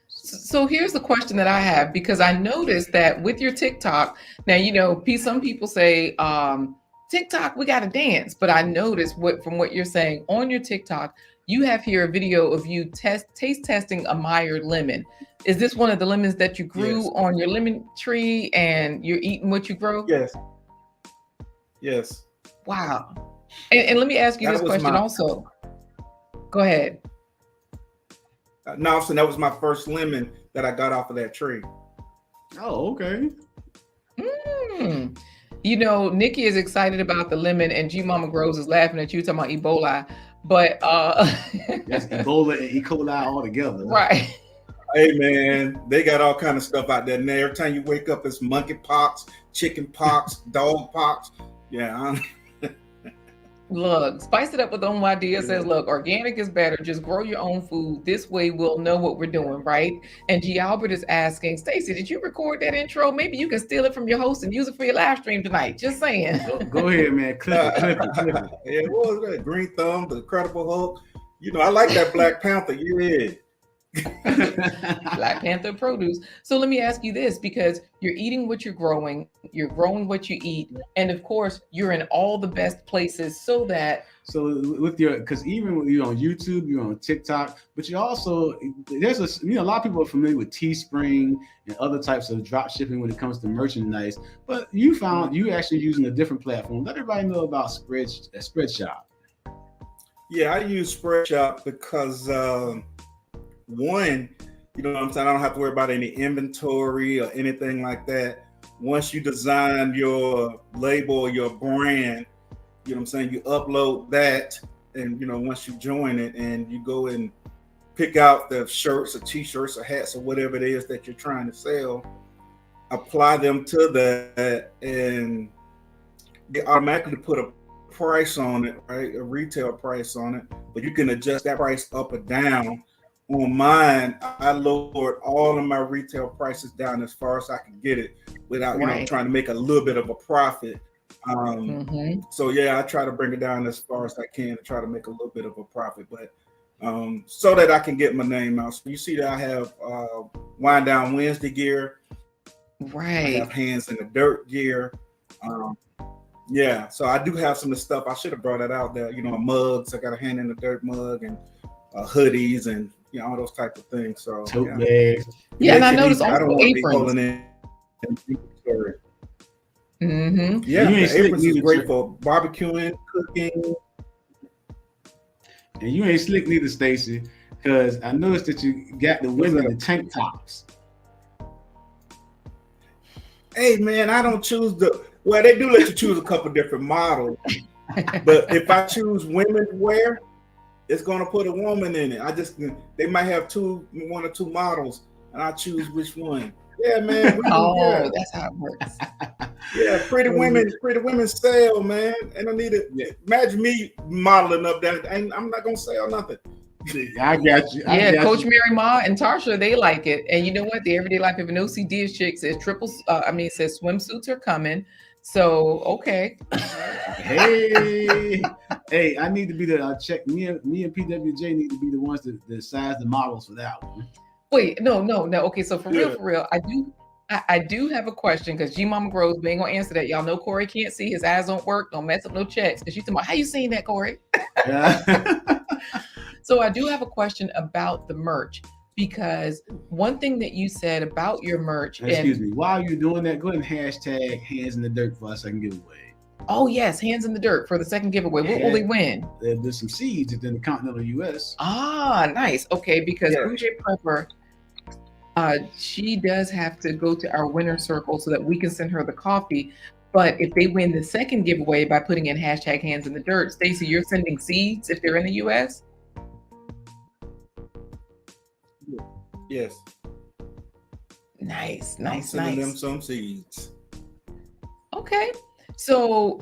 So here's the question that I have, because I noticed that with your TikTok, now, some people say, TikTok, we got to dance. But I noticed from what you're saying on your TikTok, you have here a video of you taste testing a Meyer lemon. Is this one of the lemons that you grew on your lemon tree and you're eating what you grow? Yes. Wow. And let me ask you this question also. Go ahead. No, so that was my first lemon that I got off of that tree. Oh, okay. Nikki is excited about the lemon, and G Mama Grows is laughing at you talking about Ebola. But that's Ebola and E. coli all together. Right. Hey man, they got all kind of stuff out there. And every time you wake up, it's monkey pox, chicken pox, dog pox. Yeah. Look, spice it up with own idea. Says, look, organic is better. Just grow your own food. This way we'll know what we're doing, right? And G. Albert is asking, Stacey, did you record that intro? Maybe you can steal it from your host and use it for your live stream tonight. Just saying. Go ahead, man. Clip it. Yeah, what was that? Green Thumb, the Incredible Hulk. I like that Black Panther. Yeah. Black Panther produce. So let me ask you this, because you're eating what you're growing what you eat, and of course you're in all the best places because even when you're on YouTube, you're on TikTok, but you also there's a lot of people are familiar with Teespring and other types of drop shipping when it comes to merchandise, but you found you actually using a different platform. Let everybody know about Spreadshop. Yeah, I use Spreadshop because one, I don't have to worry about any inventory or anything like that. Once you design your label or your brand, you upload that, and once you join it and you go and pick out the shirts or t-shirts or hats or whatever it is that you're trying to sell, apply them to that, and they automatically put a price on it, right? A retail price on it, but you can adjust that price up or down. On mine, I lowered all of my retail prices down as far as I can get it without trying to make a little bit of a profit. So yeah, I try to bring it down as far as I can to try to make a little bit of a profit, but so that I can get my name out. So you see that I have Wind Down Wednesday gear, right? I have Hands in the Dirt gear. Yeah, so I do have some of the stuff. I should have brought that out there. Mugs. I got a Hand in the Dirt mug and hoodies and all those type of things. So tote bags. Yeah, and I noticed I don't also want to be aprons. holding in. Yeah, the aprons is great for barbecuing, cooking. And you ain't slick neither, Stacey, because I noticed that you got the women the tank tops. Hey man, I don't choose well, they do let you choose a couple different models, but if I choose women's wear, it's gonna put a woman in it. They might have one or two models, and I choose which one. Yeah, man. That's how it works. Yeah, pretty women sell, man. And I need it. Yeah. Imagine me modeling up that, and I'm not gonna sell nothing. I got you. Coach Mary Ma and Tarsha, they like it. And you know what? The Everyday Life of an OCD chick says it says swimsuits are coming. So okay. Hey, I need to be the check. Me and PWJ need to be the ones that size the models for that one. Wait, no. Okay, so for real, I I do have a question because G Mama Grows, we ain't gonna answer that. Y'all know Corey can't see, his eyes don't work, don't mess up no checks. Because she's talking about how you seen that, Corey? Yeah. So I do have a question about the merch because one thing that you said about your merch. Excuse me. While you're doing that, go ahead and hashtag hands in the dirt for our second giveaway. Oh yes, hands in the dirt for the second giveaway. What will they win? There's some seeds within the continental U.S. Ah, nice. Okay, because Yeah. Bougie Prepper, she does have to go to our winner circle so that we can send her the coffee. But if they win the second giveaway by putting in hashtag hands in the dirt, Stacey, you're sending seeds if they're in the U.S. Yes. Nice, I'm nice, sending them nice. some seeds. Okay. So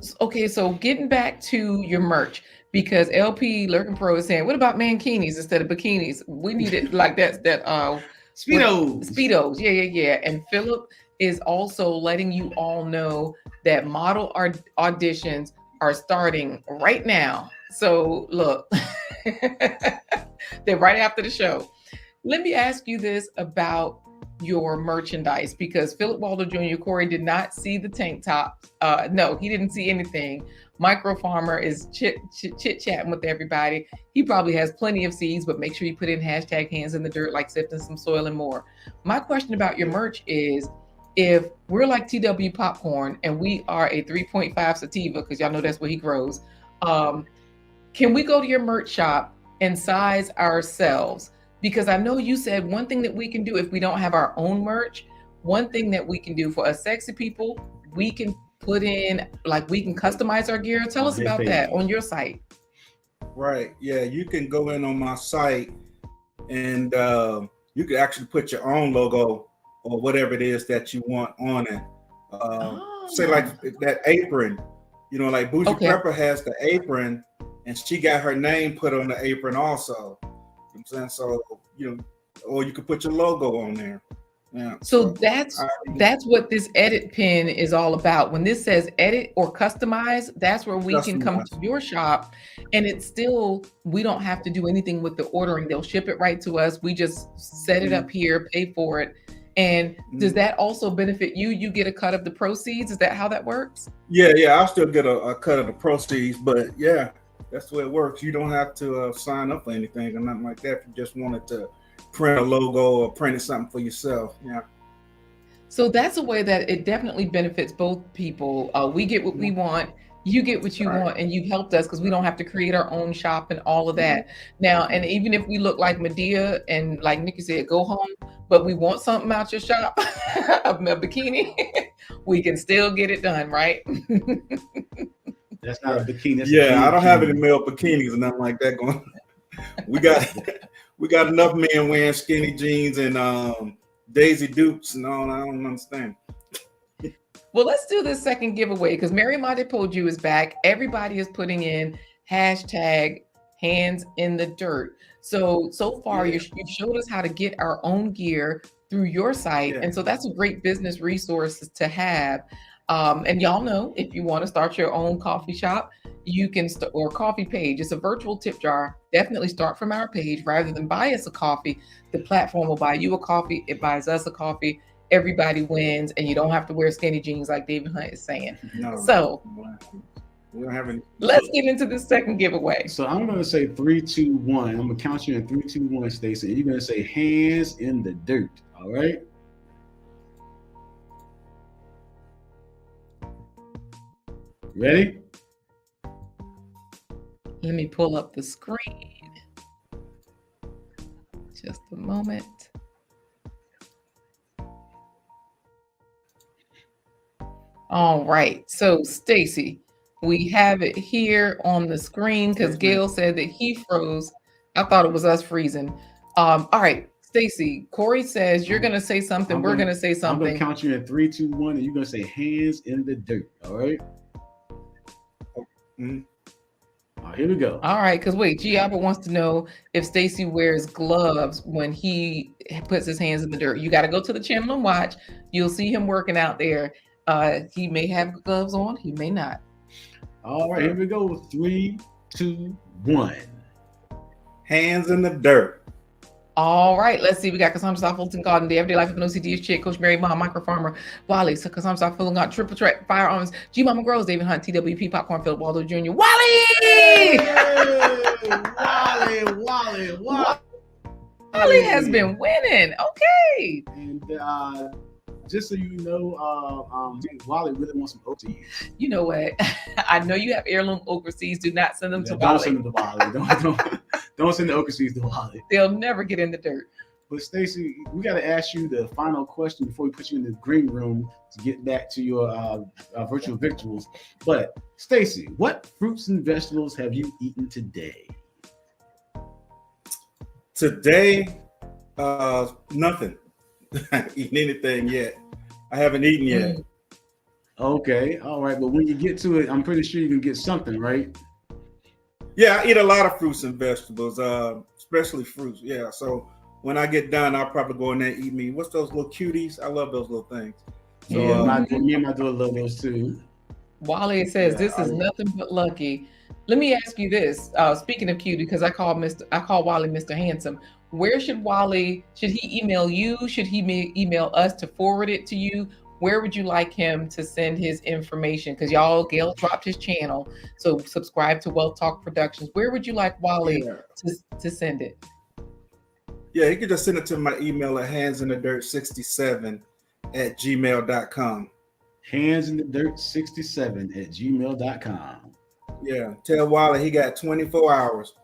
getting back to your merch, because LP Lurkin Pro is saying, what about mankinis instead of bikinis? We need it like that Speedos. Speedos. Yeah. And Philip is also letting you all know that model auditions are starting right now. So look, they're right after the show. Let me ask you this about your merchandise, because Philip Waldo Jr. Corey did not see the tank top. No, he didn't see anything. Micro Farmer is chit-chatting with everybody. He probably has plenty of seeds, but make sure you put in hashtag hands in the dirt, like sifting some soil and more. My question about your merch is, if we're like TW Popcorn and we are a 3.5 sativa, because y'all know that's where he grows, can we go to your merch shop and size ourselves? Because I know you said one thing that we can do if we don't have our own merch, one thing that we can do for us sexy people, we can put in, like, we can customize our gear. Tell us about that on your site. Right. Yeah, you can go in on my site and you can actually put your own logo or whatever it is that you want on it. Say like that apron, you know, like Bougie Prepper has the apron and she got her name put on the apron also. You know what I'm saying? So, you know, or you could put your logo on there. Yeah. So that's what this edit pin is all about. When this says edit or customize, that's where we can come to your shop, and it's still, we don't have to do anything with the ordering. They'll ship it right to us. We just set it up here, pay for it. And does that also benefit you? You get a cut of the proceeds? Is that how that works? Yeah, I'll still get a cut of the proceeds, but yeah, that's the way it works. You don't have to sign up for anything or nothing like that. If you just wanted to print a logo or print something for yourself. Yeah. So that's a way that it definitely benefits both people. We get what we want, you get what you want, and you helped us because we don't have to create our own shop and all of that. Now, and even if we look like Medea and like Nikki said, go home, but we want something out your shop, a bikini, we can still get it done, right? That's not a bikini. I don't have any male bikinis or nothing like that going. We got enough men wearing skinny jeans and Daisy Dukes and all. I don't understand. Well, let's do this second giveaway because Mary Montepoju is back. Everybody is putting in hashtag hands in the dirt. So far, you've showed us how to get our own gear through your site. And so that's a great business resource to have. And y'all know, if you want to start your own coffee shop, you can or coffee page. It's a virtual tip jar. Definitely start from our page rather than buy us a coffee. The platform will buy you a coffee. It buys us a coffee. Everybody wins, and you don't have to wear skinny jeans like David Hunt is saying. So we don't have any. Let's get into the second giveaway. So I'm going to say 3, 2, 1. I'm going to count you in 3, 2, 1, Stacey. You're going to say hands in the dirt. All right. Ready? Let me pull up the screen. Just a moment. All right. So, Stacey, we have it here on the screen because Gail said that he froze. I thought it was us freezing. All right, Stacey, Corey says you're going to say something. We're going to say something. I'm going to count you in 3, 2, 1, and you're going to say hands in the dirt. All right. All right, here we go. All right, because wait, Giaba wants to know if Stacey wears gloves when he puts his hands in the dirt. You got to go to the channel and watch. You'll see him working out there. He may have gloves on, he may not. All right, here we go. 3, 2, 1. Hands in the dirt. All right, let's see. We got Cassandra South Fulton Garden, the Everyday Life of an OCD is Chick, Coach Mary Mom, Micro Farmer, Wally, so Cassandra South Fulton Garden, Triple Threat, Firearms, G Mama Grows, David Hunt, TWP, Popcorn, Philip Waldo Jr., Wally! Hey, Wally. Wally has been winning. Okay. And just so you know, Wally really wants some okra. You know what? I know you have heirloom okra seeds. Do not send them to Don't Wally. send them to Wally. Don't send the okra seeds to Wally. They'll never get in the dirt. But Stacey, we got to ask you the final question before we put you in the green room to get back to your virtual victuals. But Stacey, what fruits and vegetables have you eaten today? Today, nothing. I haven't eaten anything yet. I haven't eaten yet. Okay, all right. But when you get to it, I'm pretty sure you can get something, right? Yeah, I eat a lot of fruits and vegetables, especially fruits. Yeah, so when I get done, I'll probably go in there and eat me. What's those little cuties? I love those little things. So, me and my daughter love those too. Wally says this is nothing but lucky. Let me ask you this. Speaking of cute, because I call Wally Mr. Handsome. Where should he email you? Should he email us to forward it to you? Where would you like him to send his information? Because Gail dropped his channel. So subscribe to Wealth Talk Productions. Where would you like Wally to send it? Yeah, you can just send it to my email at handsinthedirt67@gmail.com. handsinthedirt67@gmail.com. Yeah, tell Wally he got 24 hours.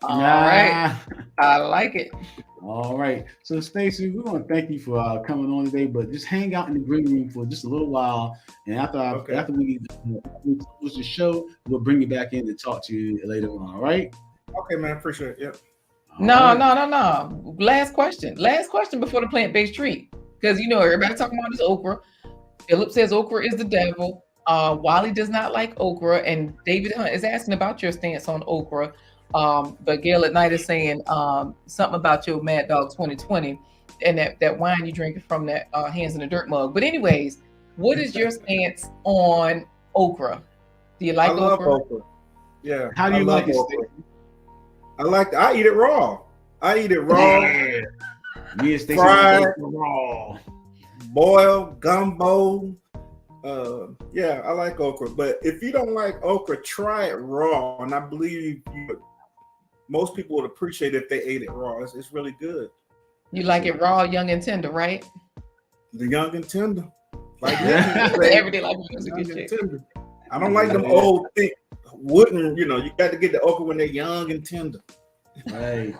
All right. I like it. All right. So Stacey, we want to thank you for coming on today, but just hang out in the green room for just a little while. And after we close the show, we'll bring you back in to talk to you later on. All right. Okay, man. Appreciate it. Yep. No. Last question before the plant-based treat. Because everybody talking about this okra. Philip says okra is the devil. Wally does not like okra, and David Hunt is asking about your stance on okra. But Gail at Night is saying something about your Mad Dog 2020 and that wine you drinking from that Hands in the Dirt mug. But anyways, what is your stance on okra? Do you like okra? I love okra. Yeah. How do you like it? I eat it raw. Me and Stacey fried, raw. boiled, gumbo. Yeah, I like okra. But if you don't like okra, try it raw. And I believe most people would appreciate it if they ate it raw. It's really good. You like it raw, young and tender, right? The young and tender. Like Everyday Life music young is and shit. tender. I don't like them old, thick, wooden. You got to get the okra when they're young and tender. Right.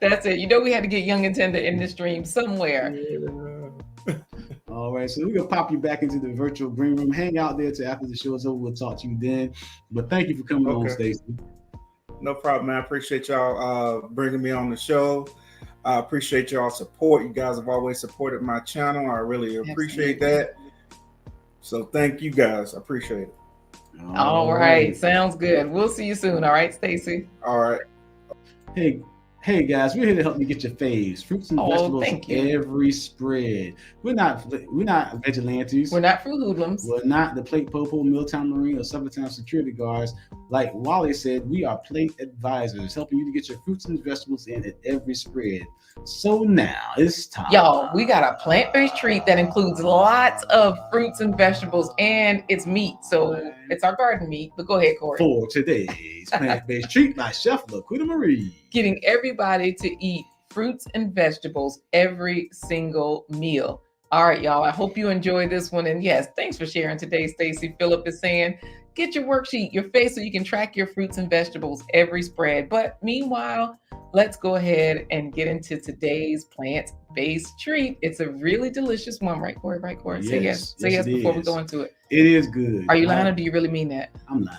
That's it. We had to get young and tender in this stream somewhere. Yeah. All right, so we're gonna pop you back into the virtual green room. Hang out there till after the show is over. We'll talk to you then. But thank you for coming on, Stacey. No problem, man. I appreciate y'all bringing me on the show. I appreciate y'all support. You guys have always supported my channel. I really appreciate that. So thank you guys. I appreciate it. All right. Sounds good. We'll see you soon. All right, Stacey. All right. Hey guys, we're here to help you get your faves, fruits and vegetables every spread. We're not vigilantes. We're not fruit hoodlums. We're not the plate popo, Milltown Marine, or Summertown security guards. Like Wally said, we are plate advisors, helping you to get your fruits and vegetables in at every spread. So now it's time. Y'all, we got a plant-based treat that includes lots of fruits and vegetables, and it's meat. So it's our garden meat. But go ahead, Corey. For today's plant-based treat by Chef LaQuita Marie. Getting everybody to eat fruits and vegetables every single meal. All right, y'all. I hope you enjoy this one. And yes, thanks for sharing today, Stacey. Philip is saying, get your worksheet, your face, so you can track your fruits and vegetables every spread. But meanwhile, let's go ahead and get into today's plant-based treat. It's a really delicious one, right, Corey? Right, Corey? Say yes. Say yes before we go into it. It is good. Are you lying or do you really mean that? I'm lying.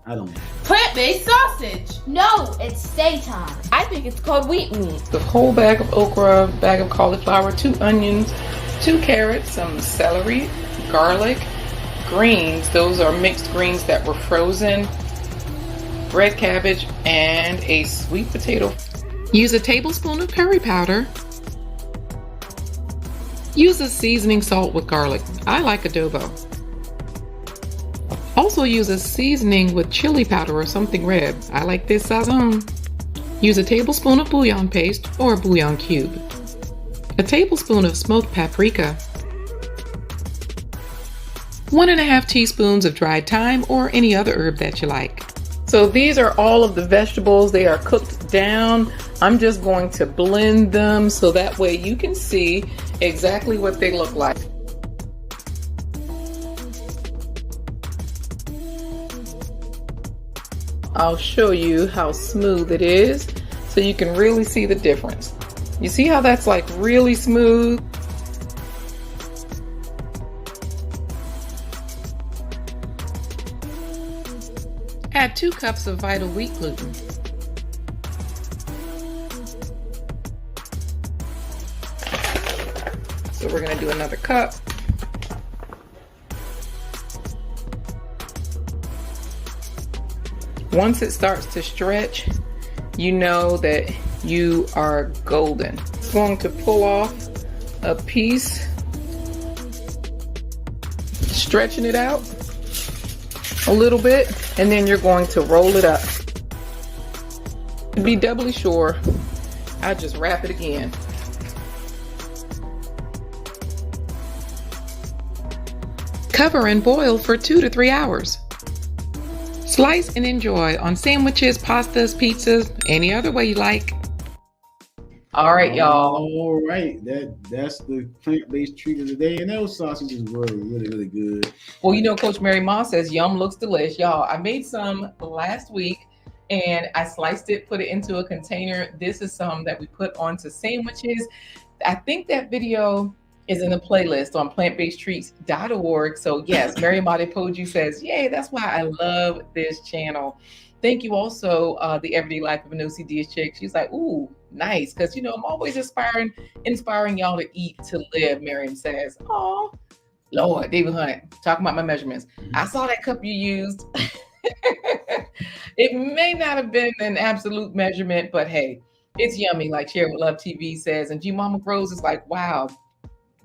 I don't know. Plant-based sausage. No, it's stay time. I think it's called wheat meat. The whole bag of okra, bag of cauliflower, 2 onions, 2 carrots, some celery, garlic, greens. Those are mixed greens that were frozen, red cabbage, and a sweet potato. Use a tablespoon of curry powder. Use a seasoning salt with garlic. I like adobo. Also use a seasoning with chili powder or something red. I like this sazon. Use a tablespoon of bouillon paste or a bouillon cube, a tablespoon of smoked paprika, 1.5 teaspoons of dried thyme or any other herb that you like. So these are all of the vegetables. They are cooked down. I'm just going to blend them so that way you can see exactly what they look like. I'll show you how smooth it is so you can really see the difference. You see how that's like really smooth? Add 2 cups of Vital wheat gluten. So we're gonna do another cup. Once it starts to stretch, you know that you are golden. It's going to pull off a piece, stretching it out a little bit, and then you're going to roll it up. To be doubly sure, I just wrap it again. Cover and boil for 2 to 3 hours. Slice and enjoy on sandwiches, pastas, pizzas, any other way you like. All right, y'all. All right, that's the plant-based treat of the day, and those sausages were really, really good. Well, you know, Coach Mary Ma says yum looks delish. Y'all, I made some last week and I sliced it, put it into a container. This is some that we put onto sandwiches. I think that video is in the playlist on plantbasedtreats.org. So yes, Mary Ma Depoju says, yay, that's why I love this channel. Thank you also, the Everyday Life of an OCD chick. She's like, ooh, nice. Because, you know, I'm always inspiring y'all to eat, to live, Miriam says. Oh, Lord, David Hunt, talking about my measurements. I saw that cup you used. It may not have been an absolute measurement, but hey, it's yummy, like Share With Love TV says. And G Mama Rose is like, wow.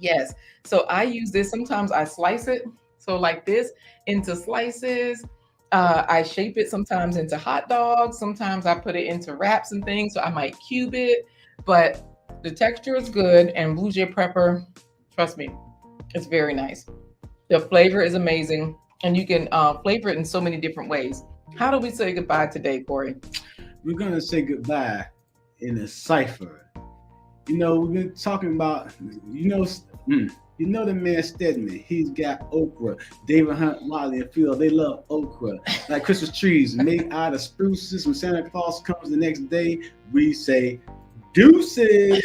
Yes. So I use this. Sometimes I slice it. So like this into slices. I shape it sometimes into hot dogs. Sometimes I put it into wraps and things. So I might cube it, but the texture is good. And blue jay pepper, trust me, it's very nice. The flavor is amazing. And you can flavor it in so many different ways. How do we say goodbye today, Corey? We're going to say goodbye in a cipher. You know, we've been talking about, you know the man Stedman, he's got okra. David Hunt, Molly, and Phil, they love okra. Like Christmas trees made out of spruces. When Santa Claus comes the next day, we say deuces.